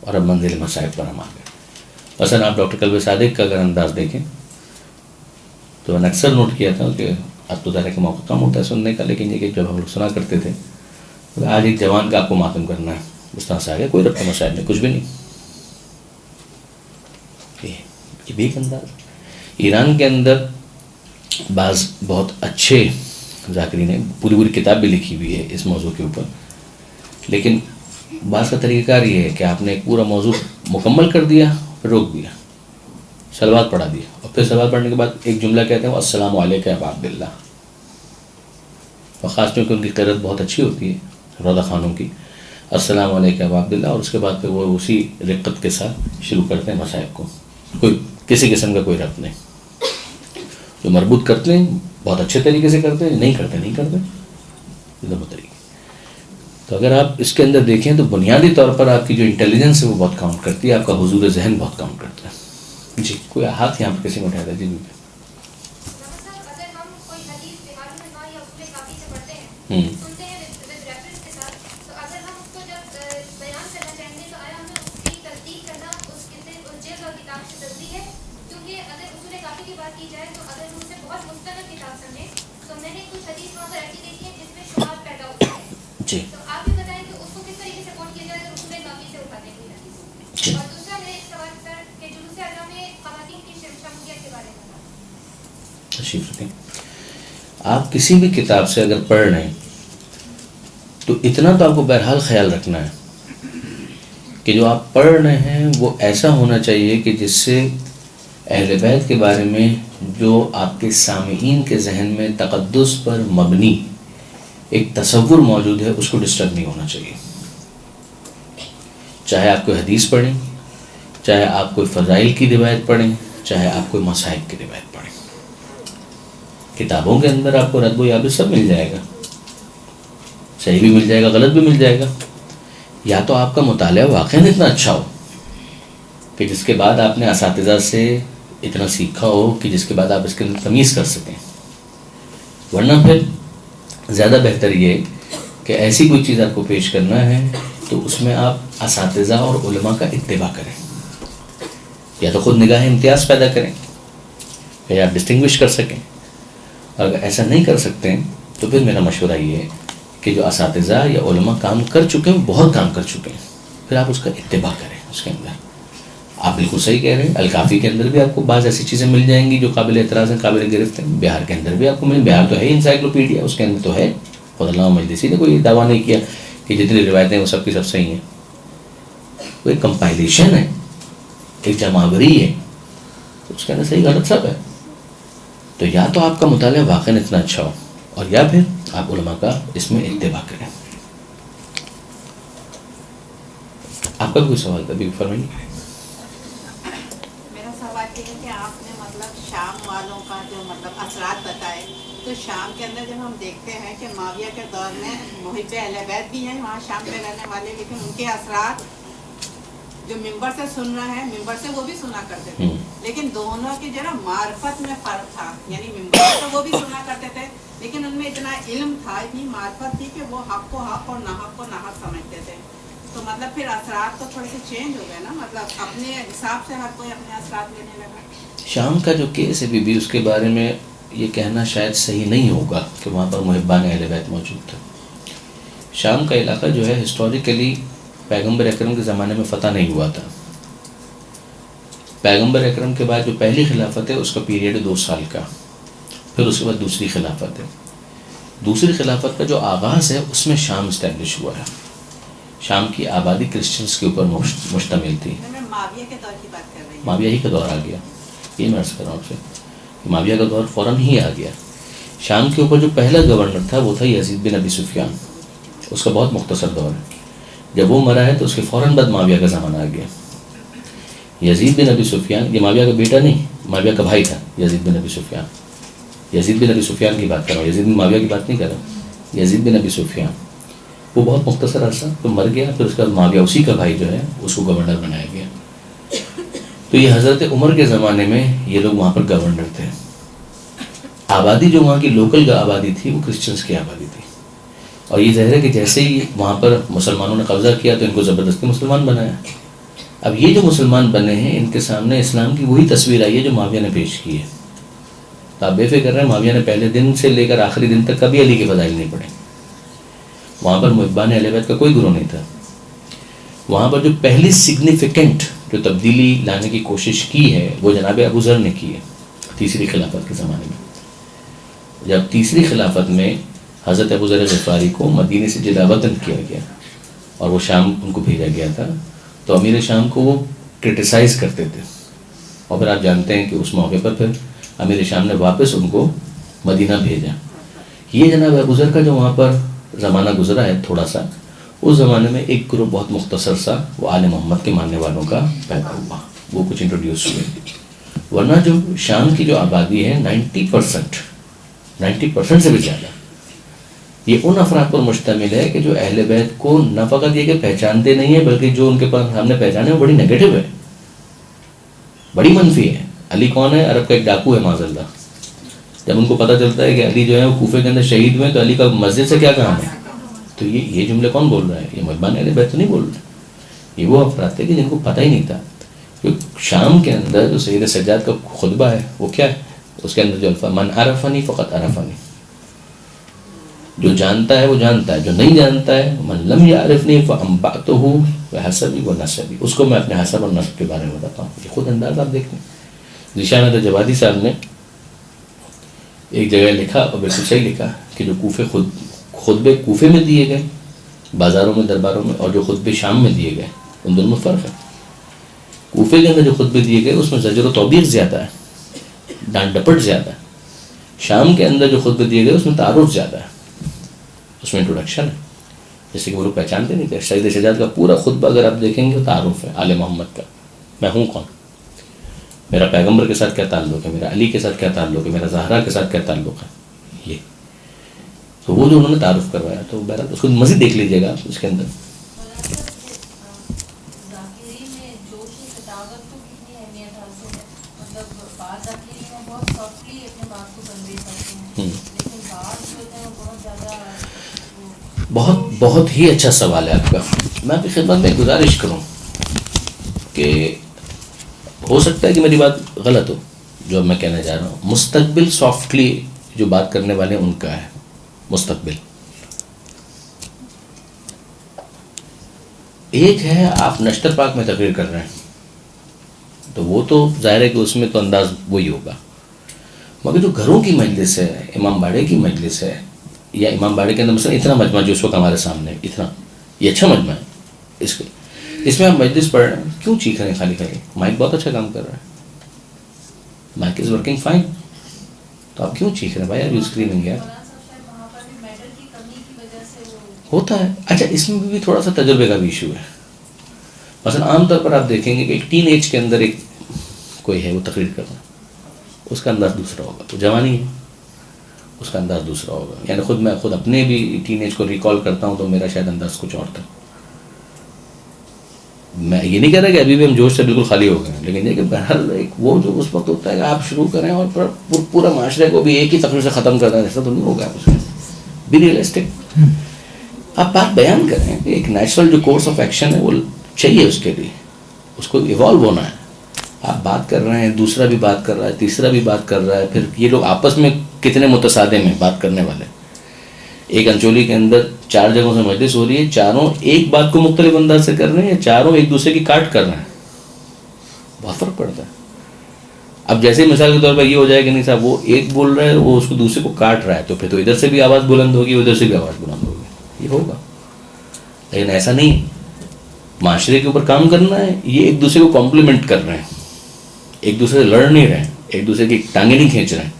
اور اب منزل مصائب پر ہم آ گئے. مثلا آپ ڈاکٹر قلب صادق کا اگر انداز دیکھیں تو میں نے اکثر نوٹ کیا تھا کہ اب تو ظاہر ہے کہ موقع کم ہوتا ہے سننے کا، لیکن یہ کہ جب ہم لوگ سنا کرتے تھے آج ایک جوان کا آپ کو ماتم کرنا ہے، اس طرح سے آ گیا، کوئی ربط مصائب نہیں، کچھ بھی نہیں. یہ بھی ایک انداز. ایران کے اندر بعض بہت اچھے ذاکرین نے پوری کتاب بھی لکھی ہوئی ہے اس موضوع کے اوپر، لیکن بعض کا طریقہ کار یہ ہے کہ آپ نے ایک پورا موضوع مکمل کر دیا پھر روک دیا، صلوات پڑھا دیا، اور پھر صلوات پڑھنے کے بعد ایک جملہ کہتے ہیں السلام علیکم یا ابا عبداللہ. اور خاص طور کہ ان کی قرأت بہت اچھی ہوتی ہے روضہ خانوں کی، السلام علیکم یا ابا عبداللہ، اور اس کے بعد پھر وہ اسی رقت کے ساتھ شروع کرتے ہیں مصائب کو. کوئی کسی قسم کا کوئی ربط نہیں. جو مربوط کرتے ہیں بہت اچھے طریقے سے کرتے ہیں، نہیں کرتے دونوں طریقے. تو اگر آپ اس کے اندر دیکھیں تو بنیادی طور پر آپ کی جو انٹیلیجنس ہے وہ بہت کاؤنٹ کرتی ہے، آپ کا حضور ذہن بہت کاؤنٹ کرتا ہے. جی کوئی ہاتھ یہاں پر کسی میں اٹھایا تھا. جی ضروری ہے، کیونکہ اگر اصول کافی کی بات کی جائے تو اگر ہم اسے بہت مستقل کتاب سمجھیں تو میں نے کچھ حدیث وہاں پر ایسی دیکھی ہے جس میں شبہات پیدا ہوتے ہیں. جی تو آپ بھی بتائیں کہ اس کو کس طریقے سے کوٹ کیا جائے اگر اصول کافی سے اٹھاتے ہیں کوئی حدیث. اور دوسرا میرا ایک سوال سر کہ جلوس اذان میں خواتین کی شمولیت کے بارے میں تشریف رکھیں. آپ کسی بھی کتاب سے اگر پڑھ رہے ہیں تو اتنا تو آپ کو بہرحال خیال رکھنا ہے کہ جو آپ پڑھ رہے ہیں وہ ایسا ہونا چاہیے کہ جس سے اہل بیت کے بارے میں جو آپ کے سامعین کے ذہن میں تقدس پر مبنی ایک تصور موجود ہے اس کو ڈسٹرب نہیں ہونا چاہیے. چاہے آپ کوئی حدیث پڑھیں، چاہے آپ کوئی فضائل کی روایت پڑھیں، چاہے آپ کوئی مصائب کی روایت پڑھیں. کتابوں کے اندر آپ کو رد و یابس سب مل جائے گا، صحیح بھی مل جائے گا، غلط بھی مل جائے گا. یا تو آپ کا مطالعہ واقعاً اتنا اچھا ہو کہ جس کے بعد آپ نے اساتذہ سے اتنا سیکھا ہو کہ جس کے بعد آپ اس کے اندر تمیز کر سکیں، ورنہ پھر زیادہ بہتر یہ کہ ایسی کوئی چیز آپ کو پیش کرنا ہے تو اس میں آپ اساتذہ اور علماء کا اتباع کریں. یا تو خود نگاہ امتیاز پیدا کریں کہ آپ ڈسٹنگوش کر سکیں. اگر ایسا نہیں کر سکتے ہیں تو پھر میرا مشورہ یہ ہے کہ جو اساتذہ یا علماء کام کر چکے ہیں، بہت کام کر چکے ہیں، پھر آپ اس کا اتباع کریں. اس کے اندر آپ بالکل صحیح کہہ رہے ہیں، الکافی کے اندر بھی آپ کو بعض ایسی چیزیں مل جائیں گی جو قابل اعتراض ہیں، قابل گرفت ہیں. بہار کے اندر بھی آپ کو بہار تو ہے انسائکلوپیڈیا، اس کے اندر تو ہے. خود علامہ مجلسی نے کوئی دعویٰ نہیں کیا کہ جتنی روایتیں وہ سب کی سب صحیح ہیں. وہ ایک کمپائلیشن ہے، ایک جمعآوری ہے، اس کے اندر صحیح غلط سب ہے. تو یا تو آپ کا مطالعہ واقعاً اتنا اچھا ہو، اور یا پھر آپ علماء کا اس میں اتباع کریں. آپ کا کوئی سوال تھا ابھی فرمائیے. میرا سوال یہ ہے کہ آپ نے مطلب شام والوں کا جو مطلب اثرات بتائے، تو شام کے اندر جب ہم دیکھتے ہیں کہ معاویہ کے دور میں محب اہل بیت بھی ہیں وہاں شام میں رہنے والے، لیکن ان کے اثرات جو ممبر سے سن رہے ہیں، ممبر سے وہ بھی سنا کرتے تھے، لیکن دونوں کی جو نا معرفت میں فرق تھا. یعنی ممبر سے وہ بھی سنا کرتے تھے لیکن ان میں اتنا علم تھا، اتنی معرفت تھی کہ وہ حق کو حق اور ناحق کو ناحق سمجھتے تھے. تو مطلب پھر اثرات تو تھوڑے سے چینج ہو گئے نا، مطلب اپنے حساب سے ہر کوئی اپنے اثرات لینے لگا. شام کا جو کیس ہے بی اس کے بارے میں یہ کہنا شاید صحیح نہیں ہوگا کہ وہاں پر محبان اہل بیت موجود تھا. شام کا علاقہ جو ہے ہسٹوریکلی پیغمبر اکرم کے زمانے میں فتح نہیں ہوا تھا. پیغمبر اکرم کے بعد جو پہلی خلافت ہے اس کا پیریڈ 2 سال کا، پھر اس کے بعد دوسری خلافت ہے. دوسری خلافت کا جو آغاز ہے اس میں شام اسٹیبلش ہوا ہے. شام کی آبادی کرسچنس کے اوپر مشتمل تھی. میں معاویہ کے دور کی بات کر رہی ہوں. معاویہ ہی کا دور آ گیا، یہ میں عرض کر رہا ہوں آپ سے، معاویہ کا دور فوراً ہی آ گیا. شام کے اوپر جو پہلا گورنر تھا وہ تھا یزید بن ابی سفیان. اس کا بہت مختصر دور ہے. جب وہ مرا ہے تو اس کے فوراً بعد معاویہ کا زمانہ آ گیا. یزید بن ابی سفیان، یہ معاویہ کا بیٹا نہیں، معاویہ کا بھائی تھا یزید بن ابی سفیان. یزید بن ابی سفیان کی بات کر رہا ہوں، یزید بن معاویہ کی بات نہیں کر رہا ہوں. یزید بن ابی سفیان وہ بہت مختصر عرصہ تو مر گیا، پھر اس کا معاویہ اسی کا بھائی جو ہے اس کو گورنر بنایا گیا. تو یہ حضرت عمر کے زمانے میں یہ لوگ وہاں پر گورنر تھے. آبادی جو وہاں کی لوکل آبادی تھی وہ کرسچنس کی آبادی تھی، اور یہ ظاہر ہے کہ جیسے ہی وہاں پر مسلمانوں نے قبضہ کیا تو ان کو زبردستی مسلمان بنایا. اب یہ جو مسلمان بنے ہیں ان کے سامنے اسلام کی وہی تصویر آئی ہے جو معاویہ نے پیش کی ہے. تو آپ بے فکر رہیں، معاویہ نے پہلے دن سے لے کر آخری دن تک کبھی علی کے فضائل نہیں پڑھے. وہاں پر محبان اہل بیت کا کوئی گروہ نہیں تھا. وہاں پر جو پہلی سگنیفیکنٹ جو تبدیلی لانے کی کوشش کی ہے وہ جناب ابو ذر نے کی ہے تیسری خلافت کے زمانے میں. جب تیسری خلافت میں حضرت ابو ذر غفاری کو مدینے سے جلا وطن کیا گیا اور وہ شام ان کو بھیجا گیا تھا، تو امیر شام کو وہ کرٹیسائز کرتے تھے، اور پھر آپ جانتے ہیں کہ اس موقع پر پھر امیر شام نے واپس ان کو مدینہ بھیجا. یہ جناب ابو ذر کا جو وہاں پر زمانہ گزرا ہے تھوڑا سا، اس زمانے میں ایک گروپ بہت مختصر سا وہ آل محمد کے ماننے والوں کا پیدا ہوا، وہ کچھ انٹروڈیوس ہوئے. ورنہ جو شام کی جو آبادی ہے 90% سے بھی زیادہ یہ ان افراد پر مشتمل ہے کہ جو اہل بیت کو نہ فقط یہ کہ پہچانتے نہیں ہیں بلکہ جو ان کے پاس ہم نے پہچانے وہ بڑی نیگیٹو ہے، بڑی منفی ہے. علی کون ہے؟ عرب کا ایک ڈاکو ہے معاذ اللہ. جب ان کو پتہ چلتا ہے کہ علی جو ہے وہ کوفے کے اندر شہید ہوئے تو علی کا مسجد سے کیا کام ہے؟ تو یہ جملے کون بول رہا ہے؟ یہ محبان اہل بیت تو نہیں بول رہے، یہ وہ افراد تھے کہ جن کو پتہ ہی نہیں تھا شام کے اندر جو سید سجاد کا خطبہ ہے وہ کیا ہے؟ اس کے اندر جو الفاظ من عرفنی فقط عرفنی، جو جانتا ہے وہ جانتا ہے، جو نہیں جانتا ہے من لم یعرفنی فانبأتہ بحسبی و نسبی، اس کو میں اپنے حسب اور نسب کے بارے میں بتاتا ہوں. یہ خود انداز آپ دیکھیں. ذیشان احمد جوادی صاحب نے ایک جگہ لکھا اور بالکل صحیح لکھا کہ جو خطبے کوفے میں دیے گئے بازاروں میں درباروں میں، اور جو خطبے شام میں دیے گئے ان دونوں میں فرق ہے. کوفے کے اندر جو خطبے دیے گئے اس میں زجر و توبیخ زیادہ ہے، ڈانٹ ڈپٹ زیادہ ہے. شام کے اندر جو خطبے دیے گئے اس میں تعارف زیادہ ہے، اس میں انٹروڈکشن ہے. جیسے کہ وہ لوگ پہچانتے نہیں تھے. سید سجاد کا پورا خطبہ اگر آپ دیکھیں گے تعارف ہے آل محمد کا، میں ہوں کون، میرا پیغمبر کے ساتھ کیا تعلق ہے، میرا علی کے ساتھ کیا تعلق ہے، میرا زہرا کے ساتھ کیا تعلق ہے. یہ تو وہ جو انہوں نے تعارف کروایا تو بہرحال اس کو مزید دیکھ لیجیے گا اس کے اندر. ذاکری میں جوش خطابت کو کتنی اہمیت حاصل ہے؟ مطلب بعض ذاکری میں بہت سافٹلی اپنے بات کو کنوے کرتے ہیں، لیکن بعض جو ہوتے ہیں وہ بہت زیادہ بہت ہی اچھا سوال ہے آپ کا. میں آپ کی خدمت میں گزارش کروں کہ ہو سکتا ہے کہ میری بات غلط ہو جو میں کہنا چاہ رہا ہوں. مستقبل سافٹلی جو بات کرنے والے ان کا ہے. مستقبل ایک ہے آپ نشتر پاک میں تقریر کر رہے ہیں تو وہ تو ظاہر ہے کہ اس میں تو انداز وہی ہوگا، مگر جو گھروں کی مجلس ہے، امام باڑے کی مجلس ہے، یا امام باڑے کے اندر مثلا اتنا مجمع جو اس وقت ہمارے سامنے ہے، اتنا یہ اچھا مجمع ہے، اس میں آپ مجلس پڑھ رہے ہیں، کیوں چیخ رہے ہیں خالی خالی؟ مائک بہت اچھا کام کر رہا ہے، مائک از ورکنگ فائن، تو آپ کیوں چیخ رہے ہیں بھائی؟ آر یو اسکریمنگ یار؟ ہوتا ہے. اچھا اس میں بھی تھوڑا سا تجربے کا بھی ایشو ہے. مثلا عام طور پر آپ دیکھیں گے کہ ایک ٹین ایج کے اندر ایک کوئی ہے وہ تقریر کر رہا ہے، اس کا انداز دوسرا ہوگا. تو جوانی ہے، اس کا انداز دوسرا ہوگا. یعنی میں خود اپنے بھی ٹین ایج کو ریکال کرتا ہوں تو میرا شاید انداز کچھ اور تھا. میں یہ نہیں کہہ رہا کہ ابھی بھی ہم جوش سے بالکل خالی ہو گئے ہیں، لیکن یہ کہ بہرحال ایک وہ جو اس وقت ہوتا ہے کہ آپ شروع کریں اور پورا معاشرے کو بھی ایک ہی تقریر سے ختم کر رہے ہیں، ایسا تو نہیں ہوگا. اس میں بھی ریئلسٹک آپ بات بیان کریں کہ ایک نیچرل جو کورس آف ایکشن ہے وہ چاہیے، اس کے لیے اس کو ایوالو ہونا ہے. آپ بات کر رہے ہیں، دوسرا بھی بات کر رہا ہے، تیسرا بھی بات کر رہا ہے، پھر یہ لوگ آپس میں کتنے متصادم ہیں بات کرنے والے. ایک انچولی کے اندر 4 جگہوں سے مجلس ہو رہی ہے، چاروں ایک بات کو مختلف انداز سے کر رہے ہیں یا چاروں ایک دوسرے کی کاٹ کر رہے ہیں، بہت فرق پڑتا ہے. اب جیسے مثال کے طور پر یہ ہو جائے کہ نہیں صاحب وہ ایک بول رہا ہے وہ اس کو دوسرے کو کاٹ رہا ہے، تو پھر تو ادھر سے بھی آواز بلند ہوگی ادھر سے بھی آواز بلند ہوگی، یہ ہوگا. لیکن ایسا نہیں، معاشرے کے اوپر کام کرنا ہے. یہ ایک دوسرے کو کمپلیمنٹ کر رہے ہیں، ایک دوسرے سے لڑ نہیں رہے ہیں، ایک دوسرے کی ٹانگیں نہیں کھینچ رہے ہیں.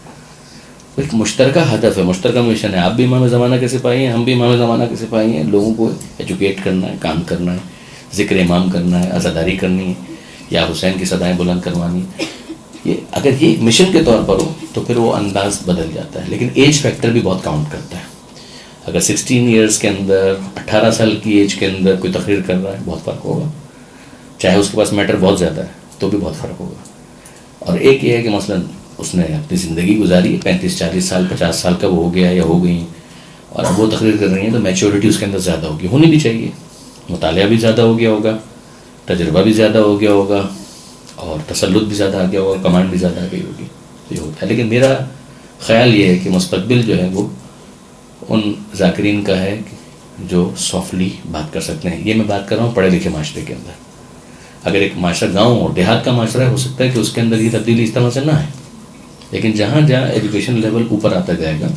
ایک مشترکہ ہدف ہے، مشترکہ مشن ہے. آپ بھی امام زمانہ کے سپاہی ہیں، ہم بھی امام زمانہ کے سپاہی ہیں. لوگوں کو ایجوکیٹ کرنا ہے، کام کرنا ہے، ذکر امام کرنا ہے، عزاداری کرنی ہے، یا حسین کی صدائیں بلند کروانی. یہ اگر یہ ایک مشن کے طور پر ہو تو پھر وہ انداز بدل جاتا ہے. لیکن ایج فیکٹر بھی بہت کاؤنٹ کرتا ہے. اگر 16 ایئرس کے اندر 18 سال کی ایج کے اندر کوئی تقریر کر رہا ہے بہت فرق ہوگا، چاہے اس کے پاس میٹر بہت زیادہ ہے تو بھی بہت فرق ہوگا. اور ایک یہ ہے کہ مثلا اس نے اپنی زندگی گزاری ہے، 35-40 سال 50 سال کا وہ ہو گیا یا ہو گئی، اور اب وہ تقریر کر رہی ہیں تو میچورٹی اس کے اندر زیادہ ہوگی، ہونی بھی چاہیے. مطالعہ بھی زیادہ ہو گیا ہوگا، تجربہ بھی زیادہ ہو گیا ہوگا، اور تسلط بھی زیادہ آ گیا ہوگا، کمانڈ بھی زیادہ آ گئی ہوگی. یہ ہوتا ہے. لیکن میرا خیال یہ ہے کہ مستقبل جو ہے وہ ان ذاکرین کا ہے جو سافٹلی بات کر سکتے ہیں. یہ میں بات کر رہا ہوں پڑھے لکھے معاشرے کے اندر. اگر ایک معاشرہ گاؤں اور دیہات کا معاشرہ ہے، ہو سکتا ہے کہ اس کے اندر یہ تبدیلی اس طرح سے نہ ہے. لیکن جہاں جہاں ایجوکیشن لیول اوپر آتا جائے گا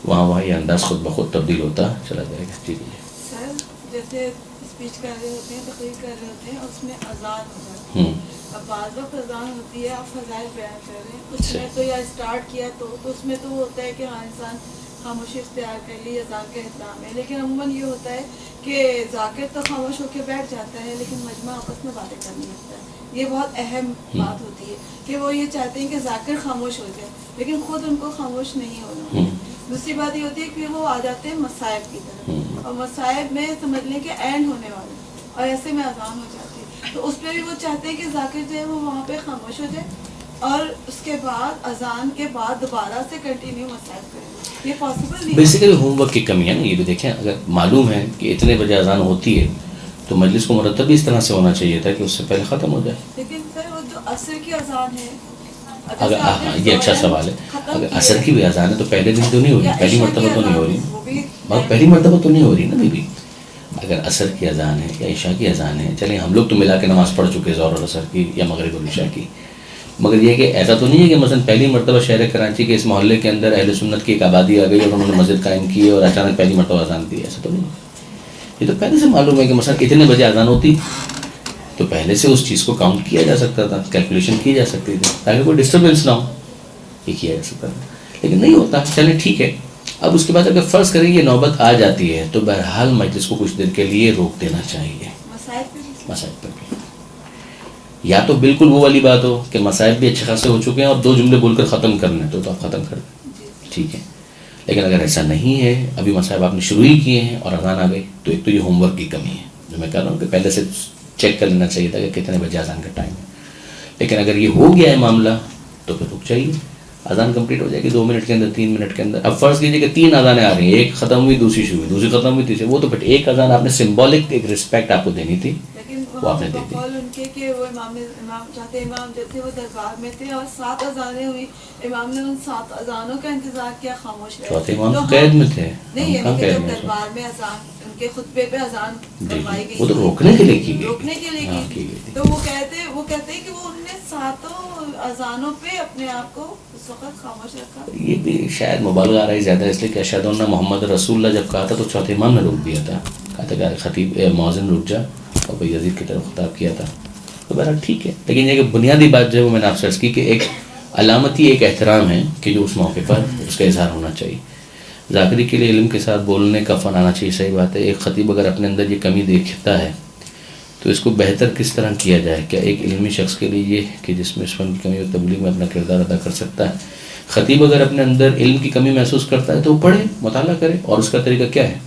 وہاں یہ انداز خود بخود تبدیل ہوتا چلا جائے گا. جی جی سر، جیسے اسپیچ کر رہے ہوتے ہیں، تقریر کر رہے ہوتے ہیں، اس میں اذان ہوتا ہے. اب بعض وقت اذان ہوتی ہے، آپ فضائل بیان کر رہے ہیں، اس میں تو یا اسٹارٹ کیا تو اس میں تو وہ ہوتا ہے کہ ہاں انسان خاموشی اختیار کر لی، اذان کا احترام ہے. لیکن عموماً یہ ہوتا ہے کہ ذاکر تو خاموش ہو کے بیٹھ جاتا ہے لیکن مجمع آپس میں باتیں کرنے لگتا ہے. یہ بہت اہم بات ہوتی ہے کہ وہ یہ چاہتے ہیں کہ ذاکر خاموش ہو جائے لیکن خود ان کو خاموش نہیں ہونا. دوسری بات یہ ہوتی ہے کہ وہ آ جاتے ہیں مصائب کی طرف، اور مصائب میں سمجھ لیں کہ اینڈ ہونے والے، اور ایسے میں اذان ہو جاتی ہے. تو اس پہ بھی وہ چاہتے ہیں کہ ذاکر جو ہے وہ وہاں پہ خاموش ہو جائے اور اس کے بعد اذان کے بعد دوبارہ سے کنٹینیو مصائب کریں. یہ پاسبل نہیں. بیسیکلی ہوم ورک کی کمی ہے نا. یہ بھی دیکھیں، اگر معلوم ہے کہ اتنے بجے اذان ہوتی ہے تو مجلس کو مرتب بھی اس طرح سے ہونا چاہیے تھا کہ اس سے پہلے ختم ہو جائے. لیکن سر وہ جو عصر کی اذان ہے اگر یہ اچھا سوال ہے, اگر عصر کی بھی اذان ہے تو پہلے دن تو نہیں ہو رہی, پہلی مرتبہ تو نہیں ہو رہی, بہت پہلی مرتبہ تو نہیں ہو رہی نا بی بی. اگر عصر کی اذان ہے یا عشاء کی اذان ہے, چلیں ہم لوگ تو ملا کے نماز پڑھ چکے ظہر اور عصر کی یا مغرب اور عشاء کی, مگر یہ کہ ایسا تو نہیں ہے کہ مثلا پہلی مرتبہ شہر کراچی کے اس محلے کے اندر اہل سنت کی ایک آبادی آ گئی اور انہوں نے مسجد قائم کی اور اچانک پہلی مرتبہ اذان دی, ایسا تو نہیں. یہ تو پہلے سے معلوم ہے کہ مثلا اتنے بجے اذان ہوتی تو پہلے سے اس چیز کو کاؤنٹ کیا جا سکتا تھا, کیلکولیشن کی جا سکتی تھی تاکہ کوئی ڈسٹربینس نہ ہو, یہ کیا جا سکتا تھا. لیکن نہیں ہوتا, چلیں ٹھیک ہے. اب اس کے بعد اگر فرض کریں یہ نوبت آ جاتی ہے تو بہرحال مجلس کو کچھ دیر کے لیے روک دینا چاہیے. مسائب پر بھی یا تو بالکل وہ والی بات ہو کہ مسائب بھی اچھے خاصے ہو چکے ہیں اور 2 جملے بول کر ختم کرنے تو آپ ختم کر دیں, ٹھیک ہے. لیکن اگر ایسا نہیں ہے, ابھی مسائب آپ نے شروع ہی کیے ہیں اور اذان آ گئی, تو ایک تو یہ ہوم ورک کی کمی ہے جو میں کہہ رہا ہوں کہ پہلے سے چیک کر لینا چاہیے تھا کہ کتنے بجے اذان کا ٹائم ہے. لیکن اگر یہ ہو گیا ہے معاملہ تو پھر رک جائیے, اذان کمپلیٹ ہو جائے گی 2 منٹ کے اندر 3 منٹ کے اندر. اب فرض کیجیے کہ 3 اذانیں آ رہی ہیں, ایک ختم ہوئی دوسری شروع ہوئی, دوسری ختم ہوئی تیسری, وہ تو پھر ایک اذان آپ نے سمبولک ایک رسپیکٹ آپ کو دینی تھی, وہ آپ نے دے دی. ان کے کہ وہ امام چاہتے امام جو تھے وہ دربار میں تھے اور 7 اذانیں ہوئی, امام نے ان 7 اذانوں کا انتظار کیا, خاموش رہے. چوتھے امام قید میں تھے, نہیں یعنی کہ جب دربار میں اذان ان کے خطبے پہ اذان کروائی گئی, وہ تو روکنے کے لیے کی گئی, روکنے کے لیے کی گئی. تو وہ کہتے ہیں کہ وہ ان نے 7 اذانوں پہ اپنے آپ کو اس وقت خاموش رکھا. یہ بھی شاید مبالغہ آ رہا ہے زیادہ, اس لیے کہ اشہد ان محمد رسول اللہ جب کہا تھا تو چوتھے امام نے روک دیا تھا, کہا تھا کہ خطیب مؤذن رک جا, اور بھائی یزید کی طرف خطاب کیا تھا. تو بہرحال ٹھیک ہے, لیکن یہ کہ بنیادی بات جو ہے وہ میں نے آپ سے عرض کی کہ ایک علامتی ایک احترام ہے کہ جو اس موقع پر اس کا اظہار ہونا چاہیے. ذاکری کے لیے علم کے ساتھ بولنے کا فن آنا چاہیے, صحیح بات ہے. ایک خطیب اگر اپنے اندر یہ کمی دیکھتا ہے تو اس کو بہتر کس طرح کیا جائے. کیا ایک علمی شخص کے لیے یہ کہ جس میں اس فن کی کمی اور تبلیغ میں اپنا کردار ادا کر سکتا ہے, خطیب اگر اپنے اندر علم کی کمی محسوس کرتا ہے تو وہ پڑھے, مطالعہ کرے. اور اس کا طریقہ کیا ہے,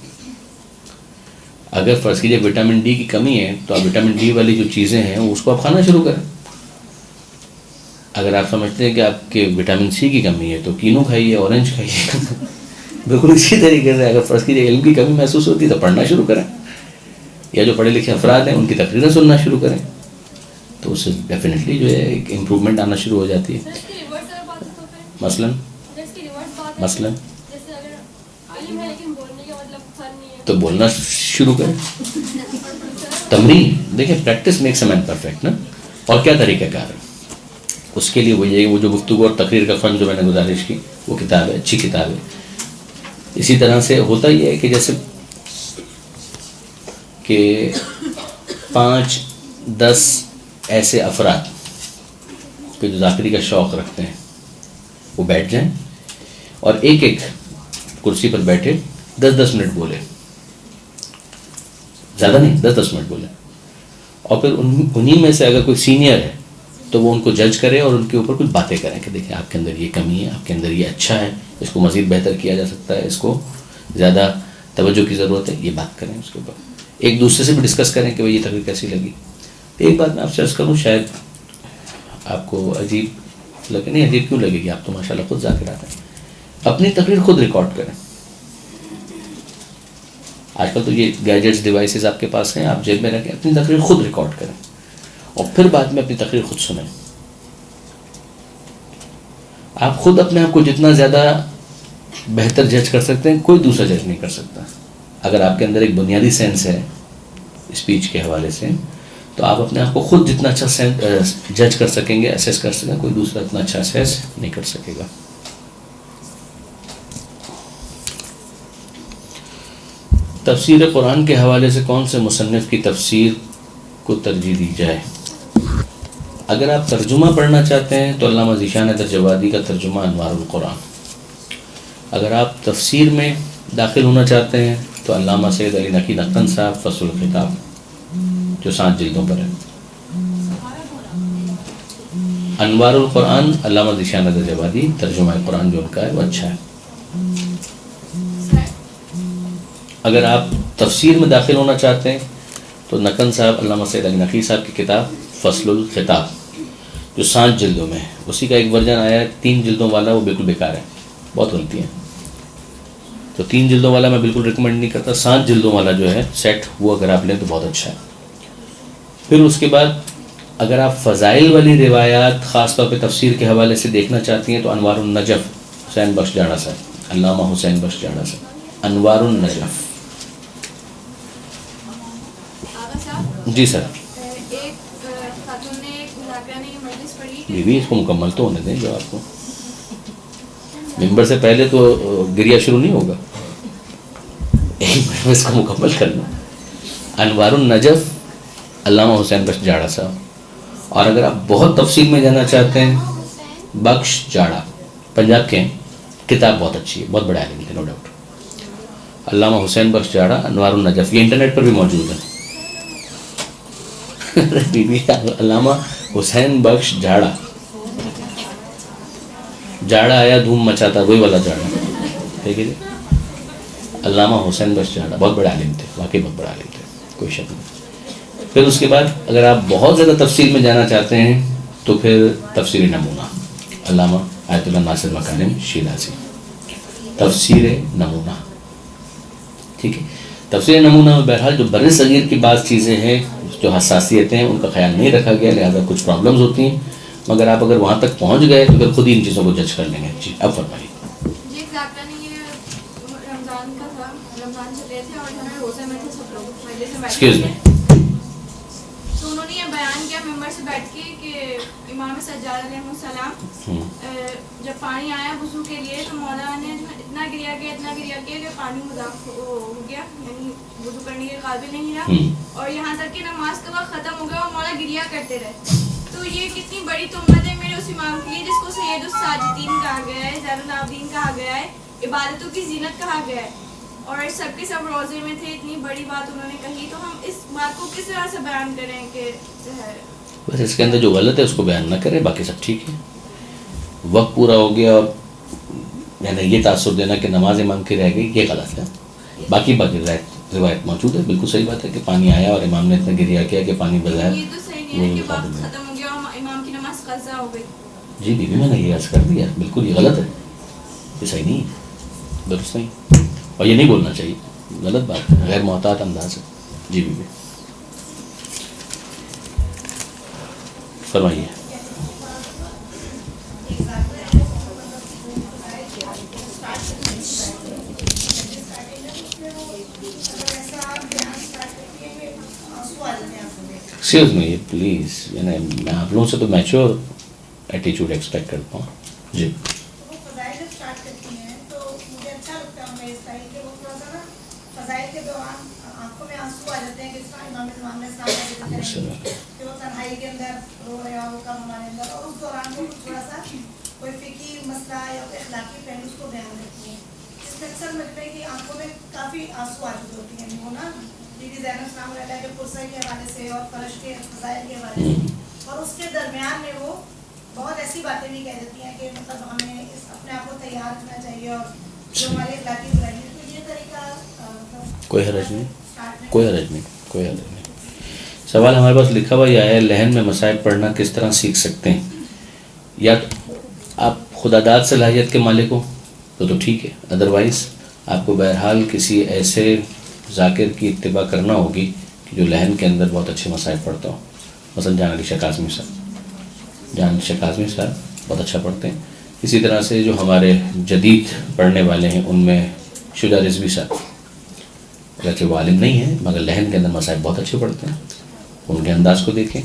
اگر فرض کیجیے وٹامن ڈی کی کمی ہے تو آپ وٹامن ڈی والی جو چیزیں ہیں اس کو آپ کھانا شروع کریں. اگر آپ سمجھتے ہیں کہ آپ کے وٹامن سی کی کمی ہے تو کینو کھائیے, اورنج کھائیے. بالکل اسی طریقے سے اگر فرض کیجیے علم کی کمی محسوس ہوتی ہے تو پڑھنا شروع کریں, یا جو پڑھے لکھے افراد ہیں ان کی تقریریں سننا شروع کریں, تو اس سے ڈیفینیٹلی جو ہے ایک امپرومنٹ آنا شروع ہو جاتی ہے. مثلاً تو بولنا شروع کریں. تمرین دیکھیں, practice makes a man perfect نا. اور کیا طریقہ کار ہے اس کے لیے, وہی ہے وہ جو گفتگو اور تقریر کا فن جو میں نے گزارش کی وہ کتاب ہے, اچھی کتاب ہے. اسی طرح سے ہوتا یہ ہے کہ جیسے کہ 5-10 ایسے افراد کہ جو ذاکری کا شوق رکھتے ہیں وہ بیٹھ جائیں اور ایک ایک کرسی پر بیٹھے 10-10 منٹ بولے, زیادہ نہیں 10-10 منٹ بولے. اور پھر انہی میں سے اگر کوئی سینئر ہے تو وہ ان کو جج کرے اور ان کے اوپر کچھ باتیں کریں کہ دیکھیں آپ کے اندر یہ کمی ہے, آپ کے اندر یہ اچھا ہے, اس کو مزید بہتر کیا جا سکتا ہے, اس کو زیادہ توجہ کی ضرورت ہے, یہ بات کریں. اس کے اوپر ایک دوسرے سے بھی ڈسکس کریں کہ بھائی یہ تقریر کیسی لگی. ایک بات میں آپ سے عرض کروں, شاید آپ کو عجیب لگے, نہیں عجیب کیوں لگے گی, آپ تو ماشاءاللہ خود ذاکرات ہیں. اپنی تقریر خود ریکارڈ کریں. آج کل تو یہ گیجٹس ڈیوائسز آپ کے پاس ہیں, آپ جیب میں رکھیں, اپنی تقریر خود ریکارڈ کریں اور پھر بعد میں اپنی تقریر خود سنیں. آپ خود اپنے آپ کو جتنا زیادہ بہتر جج کر سکتے ہیں کوئی دوسرا جج نہیں کر سکتا. اگر آپ کے اندر ایک بنیادی سینس ہے اسپیچ کے حوالے سے تو آپ اپنے آپ کو خود جتنا اچھا جج کر سکیں گے, اسیس کر سکیں گے, کوئی دوسرا اتنا اچھا اسیس نہیں کر سکے گا. تفسیر قرآن کے حوالے سے کون سے مصنف کی تفسیر کو ترجیح دی جائے؟ اگر آپ ترجمہ پڑھنا چاہتے ہیں تو علامہ ذیشان درجوادی کا ترجمہ انوار القرآن. اگر آپ تفسیر میں داخل ہونا چاہتے ہیں تو علامہ سید علی نقی نقن صاحب فصل الخطاب جو 7 جلدوں پر ہے. انوار القرآن علامہ ذیشان درجوادی ترجمہ قرآن جو ان کا ہے وہ اچھا ہے. اگر آپ تفسیر میں داخل ہونا چاہتے ہیں تو نقن صاحب علامہ سید علی نقی صاحب کی کتاب فصل الخطاب جو 7 جلدوں میں ہے, اسی کا ایک ورژن آیا ہے 3 جلدوں والا, وہ بالکل بیکار ہے, بہت غلطی ہیں. تو 3 جلدوں والا میں بالکل ریکمینڈ نہیں کرتا. 7 جلدوں والا جو ہے سیٹ وہ اگر آپ لیں تو بہت اچھا ہے. پھر اس کے بعد اگر آپ فضائل والی روایات خاص طور پہ تفسیر کے حوالے سے دیکھنا چاہتی ہیں تو انوار النجف حسین بخش جاڑا صاحب، علامہ حسین بخش جاڑا صاحب، انوار النجف. آغا صاحب جی سر. ایک خاتون نے ایک مذاکرہ نے یہ مجلس پڑھی کہ بیوی اس کو مکمل تو ہونے دیں جو آپ کو ممبر سے پہلے تو گریا شروع نہیں ہوگا، ایک منٹ میں اس کو مکمل کرنا. انوار النجف علامہ حسین بخش جاڑا صاحب. اور اگر آپ بہت تفصیل میں جانا چاہتے ہیں بخش جاڑا پنجاب کے ہیں، کتاب بہت اچھی ہے، بہت بڑے عالم تھے نو ڈاؤٹ. علامہ حسین بخش جاڑا انوار النجف، یہ انٹرنیٹ پر بھی موجود ہے. علامہ حسین بخش جاڑا، جاڑا آیا دھوم مچاتا، وہی والا جاڑا، ٹھیک ہے جی. علامہ حسین بخش جاڑا بہت بڑے عالم تھے، واقعی بہت بڑے عالم تھے، کوئی شک نہیں. پھر اس کے بعد اگر آپ بہت زیادہ تفصیل میں جانا چاہتے ہیں تو پھر تفسیر نمونہ علامہ آیت اللہ ناصر مکارم شیرازی، تفسیر نمونہ، ٹھیک ہے. تفسیر نمونہ میں بہرحال جو بر صغیر کی بعض چیزیں ہیں، جو حساسیتیں ہیں، ان کا خیال نہیں رکھا گیا، لہٰذا کچھ پرابلمز ہوتی ہیں. مگر آپ اگر وہاں تک پہنچ گئے تو پھر خود ہی ان چیزوں کو جج کر لیں گے. جی اب فرمائیے. یہ مذاکرہ نے یہ رمضان کا تھا، رمضان چلے تھے اور ہمیں روزے میں تھے سب لوگ پہلے سے بیٹھے ایکسکیوز می. تو انہوں نے یہ بیان کیا ممبر سے بیٹھ کے کہ امام سجاد علیہ السلام جب پانی آیا وضو کے لیے تو مولانا نے اتنا گریا کیا کہ پانی مذاق ہو گیا، یعنی وضو کرنے کے قابل نہیں رہا، اور یہاں تک کہ نماز کا وقت ختم ہو گیا اور مولا گریا کرتے رہے. تو یہ کتنی بڑی تہمت ہے میرے اس امام کے لیے جس کو سید الساجدین کہا گیا ہے، زین العابدین کہا گیا ہے، عبادتوں کی زینت کہا گیا ہے، اور سب کے سب روزے میں تھے. اتنی بڑی بات انہوں نے کہی، تو ہم اس بات کو کس طرح سے بیان کریں کہ بس اس کے اندر جو غلط ہے اس کو بیان نہ کریں، باقی سب ٹھیک ہے. وقت پورا ہو گیا اور یعنی یہ تاثر دینا کہ نماز امام کی رہ گئی، یہ غلط ہے. باقی روایت موجود ہے، بالکل صحیح بات ہے کہ پانی آیا اور امام نے اتنا گریا کیا کہ پانی بظاہر یہ تو صحیح نہیں ہے کہ وقت ختم ہو گیا اور امام کی نماز قضا ہو گئی. جی بیوی میں نے یہ عرض کر دیا، بالکل یہ غلط ہے، یہ صحیح نہیں ہے، درست نہیں، اور یہ نہیں بولنا چاہیے، غلط بات ہے، غیر محتاط انداز ہے. جی بیوی فرمائیے. ایکسکیوز می پلیز، یعنی میں آپ لوگوں سے تو میچور ایٹیچیوڈ ایکسپیکٹ کرتا ہوں. جی وہ فضائل جب اسٹارٹ کرتی ہیں تو مجھے اچھا لگتا ہے ہمیں اسٹائل کہ وہ تھوڑا سا نا فضائل کے دوران آنکھوں میں آنسو آ جاتے ہیں کہ اس طرح امام نے اسلام کا ذکر کریں کہ وہ تنہائی کے اندر رو رہے ہو کم ہمارے اندر، اور اس دوران وہ تھوڑا سا کوئی فقہی مسئلہ یا اخلاقی پہلو اس کو بیان کرتی ہیں، جس میں اکثر مجھے کی آنکھوں میں کافی آنسو آ چکی ہوتی ہیں. وہ نا بی بی زینب السلام علیہ کے پرسہ کے حوالے سے اور فرش کے فضائل کے حوالے سے، اور اس کے درمیان میں وہ بہت ایسی باتیں بھی کہہ دیتی ہیں کہ مطلب ہمیں اپنے آپ کو تیار رکھنا چاہیے اور جو ہماری اخلاقی برائی ہے. تو یہ طریقہ کوئی حرج نہیں، کوئی حرج نہیں، کوئی حرج نہیں. سوال ہمارے پاس لکھا ہوا یہ ہے، لہن میں مسائل پڑھنا کس طرح سیکھ سکتے ہیں؟ یا تو آپ خدا داد صلاحیت کے مالک ہو تو ٹھیک ہے، ادروائز آپ کو بہرحال کسی ایسے ذاکر کی اتباع کرنا ہوگی کہ جو لہن کے اندر بہت اچھے مسائل پڑھتا ہو. مثلا جان علی شاہ کاظمی صاحب بہت اچھا پڑھتے ہیں. اسی طرح سے جو ہمارے جدید پڑھنے والے ہیں ان میں شجاع رضوی صاحب، اگرچہ وہ عالم نہیں ہیں مگر لہن کے اندر مسائل بہت اچھے پڑھتے ہیں، ان کے انداز کو دیکھیں.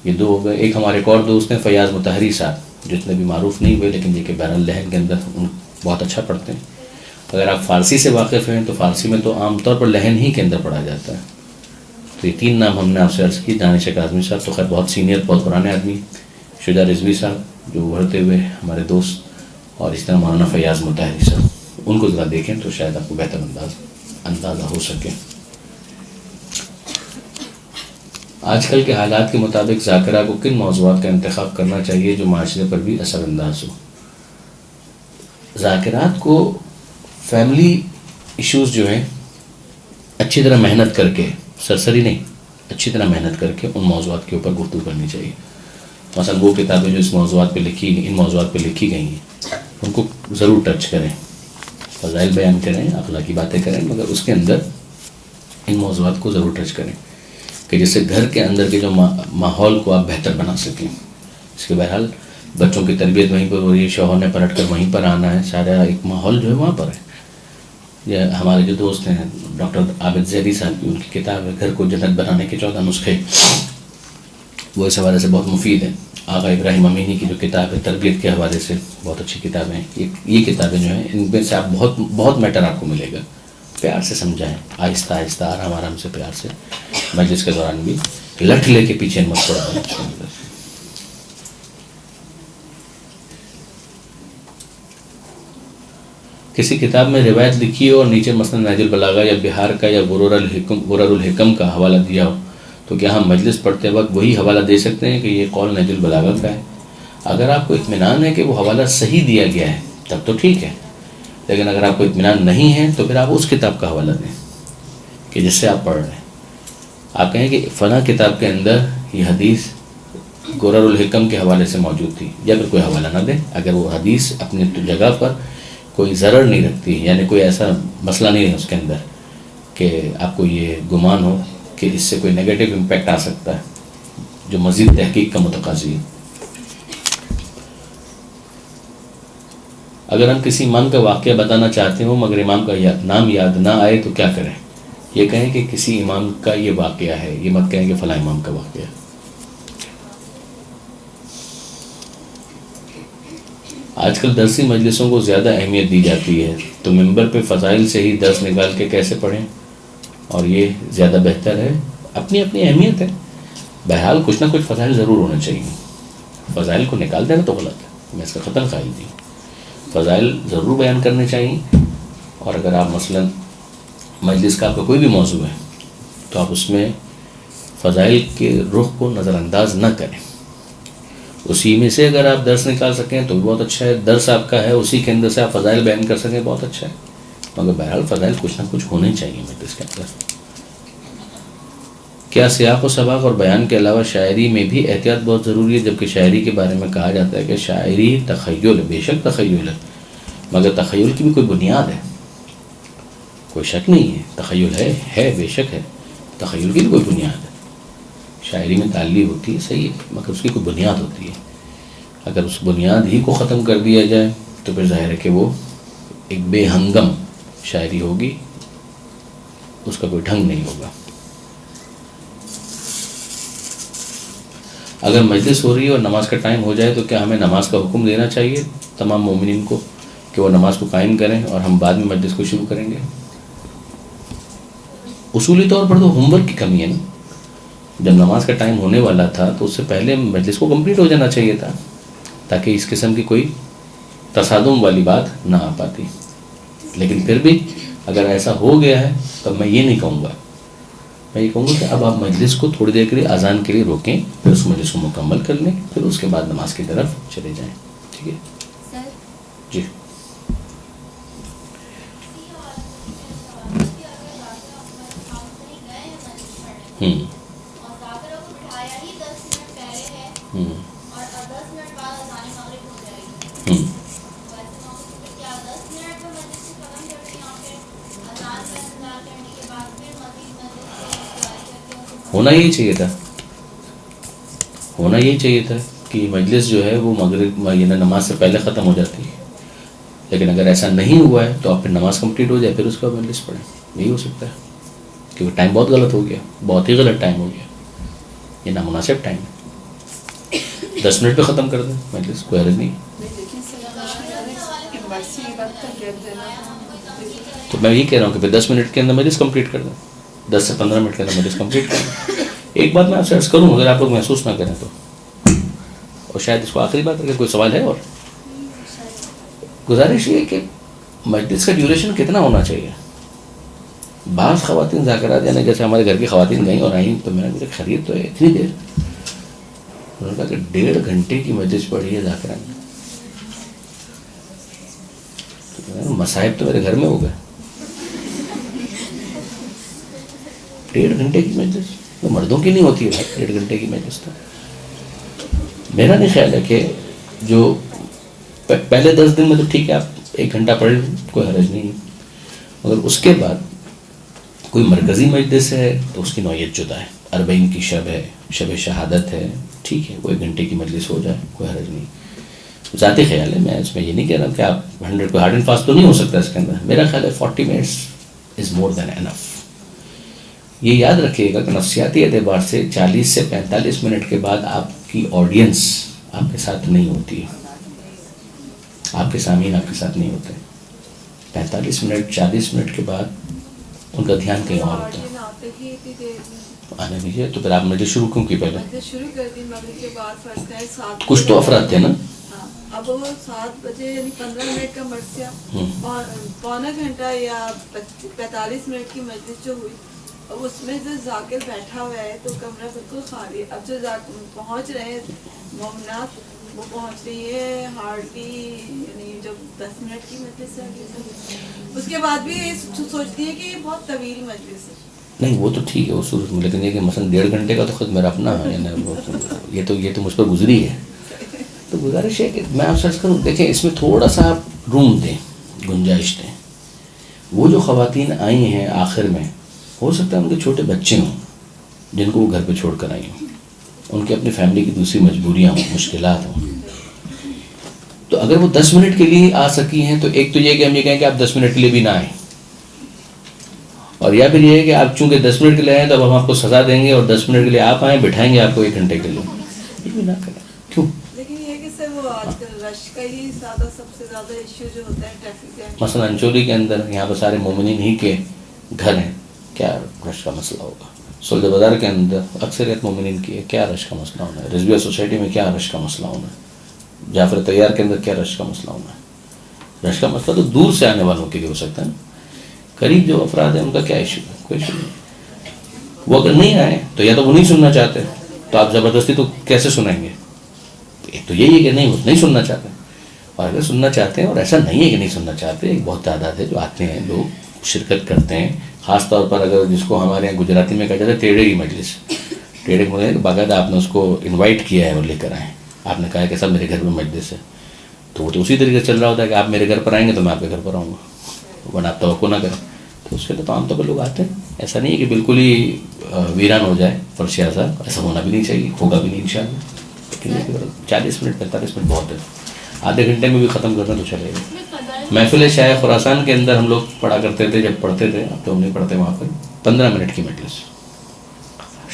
یہ دو ہو گئے. ایک ہمارے ایک اور دوست ہیں فیاض مطہری صاحب، جتنے بھی معروف نہیں ہوئے لیکن یہ کہ بہرحال لہن کے اندر ان بہت اچھا پڑھتے ہیں. اگر آپ فارسی سے واقف ہیں تو فارسی میں تو عام طور پر لہن ہی کے اندر پڑھا جاتا ہے. تو یہ تین نام ہم نے آپ سے عرض کی. دانش کاظمی صاحب تو خیر بہت سینئر، بہت پرانے آدمی، شجاع رضوی صاحب جو ابھرتے ہوئے ہمارے دوست، اور اس طرح مولانا فیاض مطہری صاحب، ان کو ذرا دیکھیں تو شاید آپ کو بہتر اندازہ ہو سکے. آج کل کے حالات کے مطابق ذاکرہ کو کن موضوعات کا انتخاب کرنا چاہیے جو معاشرے پر بھی اثر انداز ہو؟ ذاکرات کو فیملی ایشوز جو ہیں اچھی طرح محنت کر کے، سرسری نہیں، اچھی طرح محنت کر کے ان موضوعات کے اوپر گفتگو کرنی چاہیے. مثلا وہ کتابیں جو اس موضوعات پہ لکھی ان موضوعات پہ لکھی گئی ہیں ان کو ضرور ٹچ کریں، فضائل بیان کریں، اخلاقی باتیں کریں، مگر اس کے اندر ان موضوعات کو ضرور ٹچ کریں. کہ جس سے گھر کے اندر کے جو ماحول کو آپ بہتر بنا سکیں. اس کے بہرحال بچوں کی تربیت وہیں پر ہو رہی ہے, شوہر نے پلٹ کر وہیں پر آنا ہے, سارا ایک ماحول جو ہے وہاں پر ہے. یہ ہمارے جو دوست ہیں ڈاکٹر عابد زیدی صاحب کی ان کی کتاب ہے گھر کو جنت بنانے کے 14 نسخے, وہ اس حوالے سے بہت مفید ہے. آقا ابراہیم امینی کی جو کتاب ہے تربیت کے حوالے سے بہت اچھی کتابیں ہیں. یہ کتابیں جو ہیں ان میں سے آپ بہت میٹر آپ کو ملے گا. پیار سے سمجھائیں, آہستہ آہستہ آرام آرام سے پیار سے. مجلس کے دوران بھی لٹ لے کے پیچھے مت پڑا. کسی کتاب میں روایت لکھی ہو اور نیچے مثلا نہج البلاغہ یا بہار کا یا غرر الحکم کا حوالہ دیا ہو تو کیا ہم مجلس پڑھتے وقت وہی حوالہ دے سکتے ہیں کہ یہ قول نہج البلاغہ کا ہے؟ اگر آپ کو اطمینان ہے کہ وہ حوالہ صحیح دیا گیا ہے تب تو ٹھیک ہے, لیکن اگر آپ کو اطمینان نہیں ہے تو پھر آپ اس کتاب کا حوالہ دیں کہ جس سے آپ پڑھ رہے ہیں. آپ کہیں کہ فلاں کتاب کے اندر یہ حدیث غرر الحکم کے حوالے سے موجود تھی, یا پھر کوئی حوالہ نہ دیں اگر وہ حدیث اپنی جگہ پر کوئی ضرر نہیں رکھتی, یعنی کوئی ایسا مسئلہ نہیں ہے اس کے اندر کہ آپ کو یہ گمان ہو کہ اس سے کوئی نیگیٹو امپیکٹ آ سکتا ہے جو مزید تحقیق کا متقاضی ہے. اگر ہم کسی امام کا واقعہ بتانا چاہتے ہوں مگر امام کا نام یاد نہ آئے تو کیا کریں؟ یہ کہیں کہ کسی امام کا یہ واقعہ ہے, یہ مت کہیں کہ فلاں امام کا واقعہ ہے. آج کل درسی مجلسوں کو زیادہ اہمیت دی جاتی ہے, تو ممبر پہ فضائل سے ہی درس نکال کے کیسے پڑھیں اور یہ زیادہ بہتر ہے؟ اپنی اپنی اہمیت ہے. بہرحال کچھ نہ کچھ فضائل ضرور ہونا چاہیے. فضائل کو نکال دینا تو غلط ہے, میں اس کا قطعاً قائل نہیں ہوں. فضائل ضرور بیان کرنے چاہیے, اور اگر آپ مثلا مجلس کا آپ کا کوئی بھی موضوع ہے تو آپ اس میں فضائل کے رخ کو نظر انداز نہ کریں. اسی میں سے اگر آپ درس نکال سکیں تو بہت اچھا ہے, درس آپ کا ہے اسی کے اندر سے آپ فضائل بیان کر سکیں بہت اچھا ہے, مگر بہرحال فضائل کچھ نہ کچھ ہونے چاہیے مجلس کے اندر. کیا سیاق و سباق اور بیان کے علاوہ شاعری میں بھی احتیاط بہت ضروری ہے؟ جبکہ شاعری کے بارے میں کہا جاتا ہے کہ شاعری تخیل ہے, بے شک تخیل ہے, مگر تخیل کی بھی کوئی بنیاد ہے, کوئی شک نہیں ہے. تخیل ہے بے شک ہے, تخیل کی بھی کوئی بنیاد ہے. شاعری میں تعلیق ہوتی ہے صحیح ہے, مگر اس کی کوئی بنیاد ہوتی ہے. اگر اس بنیاد ہی کو ختم کر دیا جائے تو پھر ظاہر ہے کہ وہ ایک بے ہنگم شاعری ہوگی, اس کا کوئی ڈھنگ نہیں ہوگا. اگر مجلس ہو رہی ہے اور نماز کا ٹائم ہو جائے تو کیا ہمیں نماز کا حکم دینا چاہیے تمام مومنین کو کہ وہ نماز کو قائم کریں اور ہم بعد میں مجلس کو شروع کریں گے؟ اصولی طور پر تو ہوم ورک کی کمی ہے نا. جب نماز کا ٹائم ہونے والا تھا تو اس سے پہلے مجلس کو کمپلیٹ ہو جانا چاہیے تھا, تاکہ اس قسم کی کوئی تصادم والی بات نہ آ پاتی. لیکن پھر بھی اگر ایسا ہو گیا ہے تو میں یہ نہیں کہوں گا, میں یہ کہوں گا کہ اب آپ مجلس کو تھوڑی دیر کے لیے اذان کے لیے روکیں, پھر اس مجلس کو مکمل کر لیں, پھر اس کے بعد نماز کی طرف چلے جائیں. ٹھیک ہے جی. ہونا یہی چاہیے تھا کہ مجلس جو ہے وہ مغرب یعنی نماز سے پہلے ختم ہو جاتی ہے. لیکن اگر ایسا نہیں ہوا ہے تو آپ پھر نماز کمپلیٹ ہو جائے پھر اس کا مجلس پڑھیں. یہی ہو سکتا ہے, کیونکہ ٹائم بہت غلط ہو گیا, بہت ہی غلط ٹائم ہو گیا, یہ نامناسب ٹائم ہے. 10 منٹ پہ ختم کر دیں مجلس, کوئی حرج نہیں. تو میں یہی کہہ رہا ہوں کہ پھر 10 منٹ کے اندر مجلس کمپلیٹ کر دیں, 10 سے 15 منٹ کے اندر مجلس کمپلیٹ کر دیں. ایک بات میں آپ سے عرض کروں, اگر آپ لوگ محسوس نہ کریں تو, اور شاید اس کو آخری بات اگر کوئی سوال ہے, اور گزارش یہ کہ مجلس کا ڈیوریشن کتنا ہونا چاہیے. بعض خواتین ذاکرات, یعنی جیسے ہمارے گھر کی خواتین گئیں اور آئیں تو میں نے خرید تو ہے اتنی دیر, انہوں نے کہا کہ 1.5 گھنٹے کی مجلس پڑھی ہے ذاکرات نے. مصائب تو میرے گھر میں ہو گئے. 1.5 گھنٹے کی مجلس تو مردوں کی نہیں ہوتی ہے, 1.5 گھنٹے کی مجلس. تو میرا نہیں خیال ہے کہ جو پہلے 10 دن میں تو ٹھیک ہے آپ 1 گھنٹہ پڑھ لیں, کوئی حرج نہیں, مگر اس کے بعد کوئی مرکزی مجلس ہے تو اس کی نوعیت جدا ہے. 40 کی شب ہے، شب شہادت ہے، ٹھیک ہے، وہ 1 گھنٹے کی مجلس ہو جائے، کوئی حرج نہیں. ذاتی خیال ہے، میں اس میں یہ نہیں کہہ رہا کہ آپ 100 کو ہارڈ اینڈ فاسٹ تو نہیں ہو سکتا اس کے اندر. میرا خیال ہے 40 منٹس از مور دین انف. یہ یاد رکھیے گا کہ نفسیاتی اعتبار سے 40 سے 45 منٹ کے بعد آپ کی آڈینس آپ کے ساتھ نہیں ہوتی ہے، آپ کے سامعین آپ کے ساتھ نہیں ہوتے. 45 منٹ 40 منٹ کے بعد ان کا دھیان کہیں اور ہوتا ہے. آنے دیجیے. تو پھر آپ مجھے شروع کیوں کی پہلے؟ شروع کر دی مغرب کے بعد فرض ہے 7. کچھ تو افراد تھے نا. اب وہ 7 بجے یعنی 15 منٹ کا مرثیہ اور پونا گھنٹہ یا 45 منٹ کی مجلس جو ہوئی، اب اس میں جو ذاکر بیٹھا ہوا ہے تو کمرہ بالکل خالی. اب جو پہنچ رہے ہیں مومنات وہ پہنچ رہی ہے ہارڈلی یعنی جب 10 منٹ کی مجلس ہے، اس کے بعد بھی سوچتی ہے کہ یہ بہت طویل مجلس ہے. نہیں وہ تو ٹھیک ہے اس صورت میں، لیکن یہ کہ مثلا 1.5 گھنٹے کا تو خود میرا اپنا یہ تو مجھ پر گزری ہے. تو گزارش ہے کہ میں آپ سرچ کروں، دیکھیں اس میں تھوڑا سا آپ روم دیں، گنجائش دیں. وہ جو خواتین آئی ہیں آخر میں، ہو سکتا ہے ان کے چھوٹے بچے ہوں جن کو وہ گھر پہ چھوڑ کر آئی ہوں، ان کے اپنی فیملی کی دوسری مجبوریاں ہوں، مشکلات ہوں. تو اگر وہ 10 منٹ کے لیے آ سکی ہیں تو ایک تو یہ کہ ہم یہ کہیں کہ آپ 10 منٹ کے لیے بھی نہ آئیں، اور یا پھر یہ ہے کہ آپ چونکہ 10 منٹ کے لیے آئیں تو اب ہم آپ کو سزا دیں گے اور 10 منٹ کے لیے آپ آئیں، بٹھائیں گے آپ کو 1 گھنٹے کے لیے. یہ بھی نہ کریں. کیوں؟ لیکن یہ کہ سر وہ آج کل رش کا ہی سب سے زیادہ ایشو جو ہوتا ہے ٹریفک جام. مثلا انچولی کے اندر یہاں پر سارے مومنین ہی کے گھر ہیں، کیا رش کا مسئلہ ہوگا؟ سولد بازار کے اندر اکثریت مومنین کی ہے، کیا رش کا مسئلہ ہونا ہے؟ رضویہ سوسائٹی میں کیا رش کا مسئلہ ہونا ہے؟ جعفر طیار کے اندر کیا رش کا مسئلہ ہونا ہے؟ رش کا مسئلہ تو دور سے آنے والوں کے لیے ہو سکتا ہے نا. قریب جو افراد ہیں ان کا کیا ایشو ہے؟ کوئی ایشو نہیں. وہ اگر نہیں آئے تو یا تو وہ نہیں سننا چاہتے، تو آپ زبردستی تو کیسے سنائیں گے؟ ایک تو یہی ہے کہ نہیں سننا چاہتے، اور اگر سننا چاہتے ہیں، اور ایسا نہیں ہے کہ نہیں سننا چاہتے، ایک بہت تعداد ہے جو آتے ہیں، لوگ شرکت کرتے ہیں. خاص طور پر اگر جس کو ہمارے یہاں گجراتی میں کہا جاتا ہے ٹیڑے کی مجلس، ٹیڑے کو باقاعدہ آپ نے اس کو انوائٹ کیا ہے اور لے کر آئیں، آپ نے کہا ہے کہ سب میرے گھر میں مجلس ہے، تو وہ تو اسی طریقے سے چل رہا ہوتا ہے کہ آپ میرے گھر پر آئیں گے تو میں آپ کے گھر پر آؤں گا، ورنہ آپ توقع نہ کریں. تو اس کے لیے تو عام طور پر لوگ آتے ہیں. ایسا نہیں ہے کہ بالکل ہی ویران ہو جائے فرش اعضاء، ایسا ہونا بھی نہیں چاہیے، ہوگا بھی نہیں انشاءاللہ. لیکن 40 منٹ 45 منٹ بہت ہے، آدھے گھنٹے میں بھی ختم کرنا تو چلے گا. محفل شاہ خراسان کے اندر ہم لوگ پڑھا کرتے تھے، جب پڑھتے تھے، اب تو ہم نہیں پڑھتے وہاں پر. 15 منٹ کی مجلس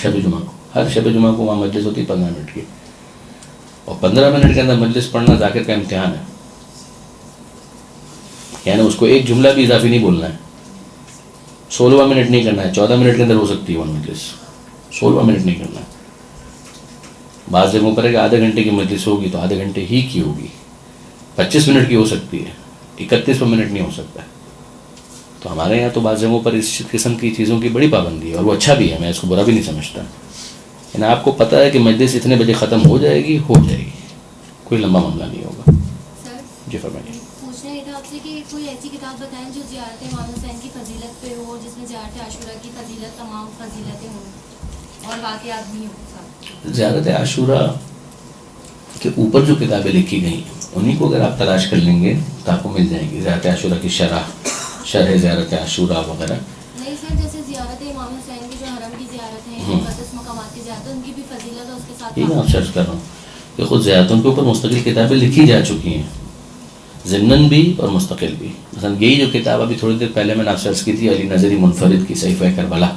شب جمعہ کو، ہر شب جمعہ کو وہاں مجلس ہوتی 15 منٹ کی، اور 15 منٹ کے اندر مجلس پڑھنا ذاکر کا امتحان ہے. یعنی اس کو ایک جملہ بھی اضافی نہیں بولنا ہے. 16 منٹ نہیں کرنا ہے، 14 منٹ کے اندر ہو سکتی ہے وہ مجلس، 16 منٹ نہیں کرنا ہے. بعض جگہوں پر ہے کہ آدھے گھنٹے کی مجلس ہوگی تو آدھے گھنٹے ہی کی ہوگی، 25 منٹ کی ہو سکتی ہے، 31 منٹ نہیں ہو سکتا ہے. تو ہمارے یہاں تو بعض جگہوں پر اس قسم کی چیزوں کی بڑی پابندی ہے، اور وہ اچھا بھی ہے، میں اس کو برا بھی نہیں سمجھتا. یعنی آپ کو پتہ ہے کہ مجلس اتنے بجے ختم ہو جائے گی، کوئی لمبا معاملہ نہیں ہوگا. جی فرمائیے. پوچھنا یہ تھا آپ سے کہ کوئی ایسی کتاب بتائیں جو زیارت امام حسین کی فضیلت پہ ہو، جس میں زیارت عاشورہ کی فضیلت، تمام فضیلتیں ہوں اور واقعات بھی ہوں. زیارت عاشورہ کے اوپر جو کتابیں لکھی گئیں انہیں کو اگر آپ تلاش کر لیں گے تو آپ کو مل جائیں گی. زیارت عاشورہ کی شرح زیارت عاشورہ وغیرہ. نہیں سر، جیسے زیارت امام حسین کی جو حرم کی زیارت ہے، مقدس مقامات کی زیارت ہے، ان کی بھی فضیلت ہے، اس کے ساتھ یہ میں آپ سرچ کر رہا ہوں کہ خود زیارتوں کے اوپر مستقل کتابیں لکھی جا چکی ہیں، ضمناً بھی اور مستقل بھی. مثلا یہی جو کتاب ابھی تھوڑی دیر پہلے میں نے آپ سرچ کی تھی، علی نظری منفرد کی صحیفہ کربلا،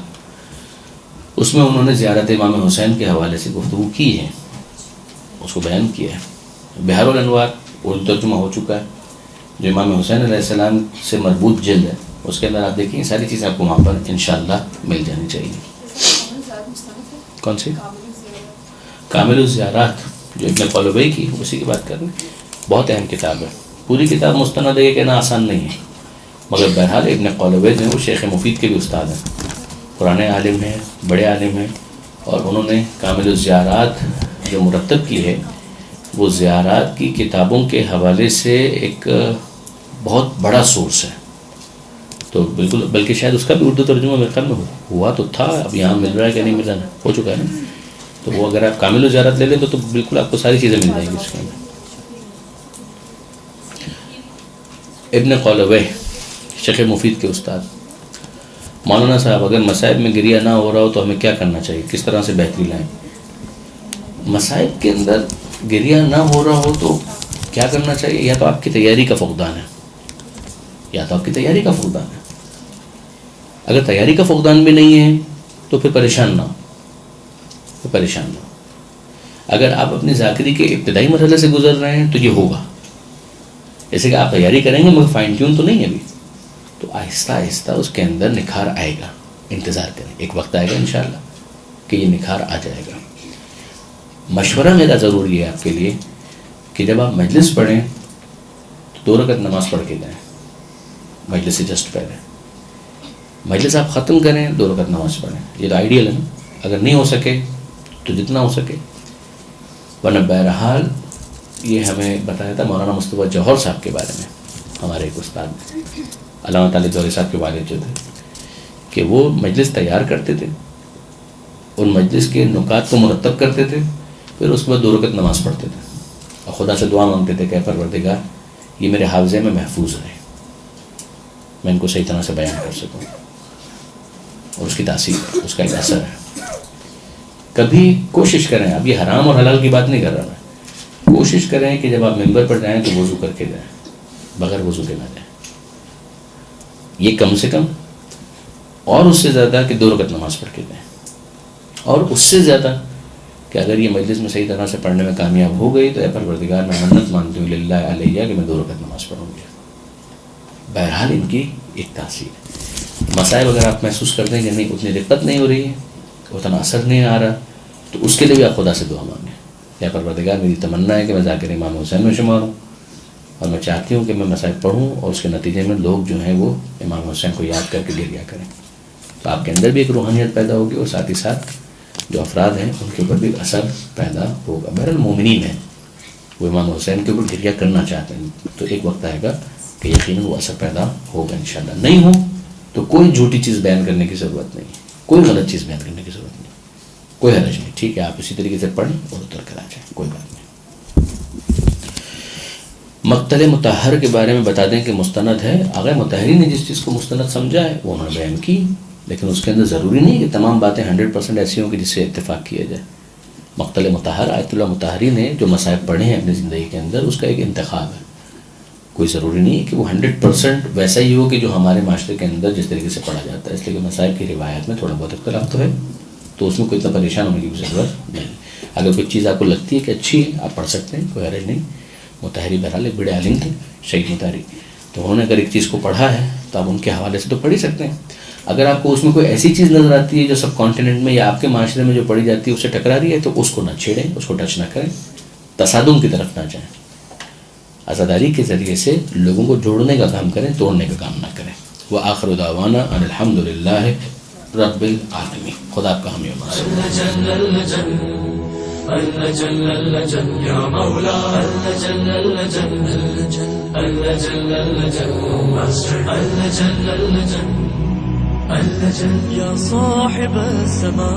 اس میں انہوں نے زیارت امام حسین کے حوالے سے گفتگو کی ہے، اس کو بیان کیا ہے. بحر الانوار اردو ترجمہ ہو چکا ہے، جو امام حسین علیہ السلام سے مربوط جلد ہے، اس کے اندر آپ دیکھیں ساری چیزیں آپ کو وہاں پر انشاءاللہ مل جانی چاہیے. کون سی؟ کامل الزیارات جو ابن قلوبی کی، اسی کی بات کر رہے ہیں. بہت اہم کتاب ہے. پوری کتاب مستند ہے کہنا آسان نہیں ہے، مگر بہرحال ابن قلوبی جو ہیں وہ شیخ مفید کے بھی استاد ہیں، پرانے عالم ہیں، بڑے عالم ہیں، اور انہوں نے کامل الزیارات جو مرتب کی ہے وہ زیارات کی کتابوں کے حوالے سے ایک بہت بڑا سورس ہے. تو بالکل، بلکہ شاید اس کا بھی اردو ترجمہ میرے خیال میں ہوا تو تھا، اب یہاں مل رہا ہے کہ نہیں مل رہا، ہو چکا ہے نا. تو وہ اگر آپ کامل الزیارات لے لیں تو بالکل آپ کو ساری چیزیں مل جائیں گی اس کے اندر. ابن قلوبی شیخ مفید کے استاد. مولانا صاحب اگر مصائب میں گریہ نہ ہو رہا ہو تو ہمیں کیا کرنا چاہیے, کس طرح سے بہتری لائیں؟ مصائب کے اندر گریہ نہ ہو رہا ہو تو کیا کرنا چاہیے؟ یا تو آپ کی تیاری کا فقدان ہے, یا تو آپ کی تیاری کا فقدان ہے. اگر تیاری کا فقدان بھی نہیں ہے تو پھر پریشان نہ ہو, پریشان نہ ہو. اگر آپ اپنی ذاکری کے ابتدائی مرحلے سے گزر رہے ہیں تو یہ ہوگا. جیسے کہ آپ تیاری کریں گے مگر فائن ٹیون تو نہیں ہے ابھی, تو آہستہ آہستہ اس کے اندر نکھار آئے گا. انتظار کریں, ایک وقت آئے گا انشاءاللہ کہ یہ نکھار آ جائے گا. مشورہ میرا ضروری ہے آپ کے لیے کہ جب آپ مجلس پڑھیں تو 2 رکعت نماز پڑھ کے جائیں. مجلس سے جسٹ پہلے مجلس آپ ختم کریں 2 رکعت نماز پڑھیں. یہ تو آئیڈیل ہے نا. اگر نہیں ہو سکے تو جتنا ہو سکے, ورنہ بہرحال یہ ہمیں بتایا تھا مولانا مصطفیٰ جوہر صاحب کے بارے میں, ہمارے ایک استاد علامہ طالب جوہری صاحب کے والد جو تھے, کہ وہ مجلس تیار کرتے تھے, ان مجلس کے نکات کو مرتب کرتے تھے, پھر اس کے بعد 2 رکعت نماز پڑھتے تھے اور خدا سے دعا مانگتے تھے کہ پروردگار یہ میرے حافظے میں محفوظ رہے, میں ان کو صحیح طرح سے بیان کر سکوں. اور اس کی تاثیر, اس کا ایک اثر ہے. کبھی کوشش کریں, اب یہ حرام اور حلال کی بات نہیں کر رہا میں, کوشش کریں کہ جب آپ ممبر پر جائیں تو وضو کر کے جائیں, بغیر وضو کے نہ جائیں. یہ کم سے کم, اور اس سے زیادہ کہ 2 رکعت نماز پڑھ کے جائیں, اور اس سے زیادہ کہ اگر یہ مجلس میں صحیح طرح سے پڑھنے میں کامیاب ہو گئی تو اے پروردگار میں منت مانتی ہوں للہ علیہ کہ میں 2 رکعت نماز پڑھوں گی. بہرحال ان کی ایک تاثیر ہے. مصائب اگر آپ محسوس کرتے ہیں کہ نہیں اتنی دقت نہیں ہو رہی ہے, اتنا اثر نہیں آ رہا, تو اس کے لیے بھی آپ خدا سے دعا مانگیں. یا پروردگار میری تمنا ہے کہ میں ذاکر امام حسین میں شمار ہوں, اور میں چاہتی ہوں کہ میں مصائب پڑھوں اور اس کے نتیجے میں لوگ جو ہیں وہ امام حسین کو یاد کر کے گریہ کریں. تو آپ کے اندر بھی ایک روحانیت پیدا ہوگی, اور ساتھ ہی ساتھ جو افراد ہیں ان کے اوپر بھی اثر پیدا ہوگا. بہرحال مومنین ہیں, وہ امام حسین کے اوپر گریہ کرنا چاہتے ہیں, تو ایک وقت آئے گا کہ یقیناً وہ اثر پیدا ہوگا انشاءاللہ. نہیں ہو تو کوئی جھوٹی چیز بیان کرنے کی ضرورت نہیں, کوئی غلط چیز بیان کرنے کی ضرورت نہیں, کوئی حرج نہیں. ٹھیک ہے, آپ اسی طریقے سے پڑھیں اور اتر کر آ جائیں, کوئی بات نہیں. مقتل مطہر کے بارے میں بتا دیں کہ مستند ہے. اگر مطہری نے جس چیز کو مستند سمجھا ہے وہ انہوں نے بیان کی, لیکن اس کے اندر ضروری نہیں کہ تمام باتیں 100% ایسی ہوں کہ جس سے اتفاق کیا جائے. مقتل مطہر آیت اللہ مطہری نے جو مصائب پڑھے ہیں اپنی زندگی کے اندر, اس کا ایک انتخاب ہے. کوئی ضروری نہیں ہے کہ وہ 100% ویسا ہی ہو کہ جو ہمارے معاشرے کے اندر جس طریقے سے پڑھا جاتا ہے. اس لیے کہ مصائب کی روایات میں تھوڑا بہت اختلاف تو ہے, تو اس میں کوئی اتنا پریشان ہونے کی ضرورت نہیں. اگر کوئی چیز آپ کو لگتی ہے کہ اچھی ہے آپ پڑھ سکتے ہیں, کوئی حرج نہیں. مطہری بہرحال ایک بڑے عالم تھے, شہید مطہری, تو انہوں نے اگر ایک چیز کو پڑھا ہے تو آپ ان کے حوالے سے تو پڑھ ہی سکتے ہیں. اگر آپ کو اس میں کوئی ایسی چیز نظر آتی ہے جو سب کانٹیننٹ میں یا آپ کے معاشرے میں جو پڑھی جاتی ہے اس سے ٹکرا رہی ہے, تو اس کو نہ چھیڑیں, اس کو ٹچ نہ کریں, تصادم کی طرف نہ جائیں. عزاداری کے ذریعے سے لوگوں کو جوڑنے کا کام کریں, توڑنے کا کام نہ کریں. وآخر دعوانا ان الحمد للہ رب العالمین. خدا آپ کا حامی و ناصر. يا صاحب السماء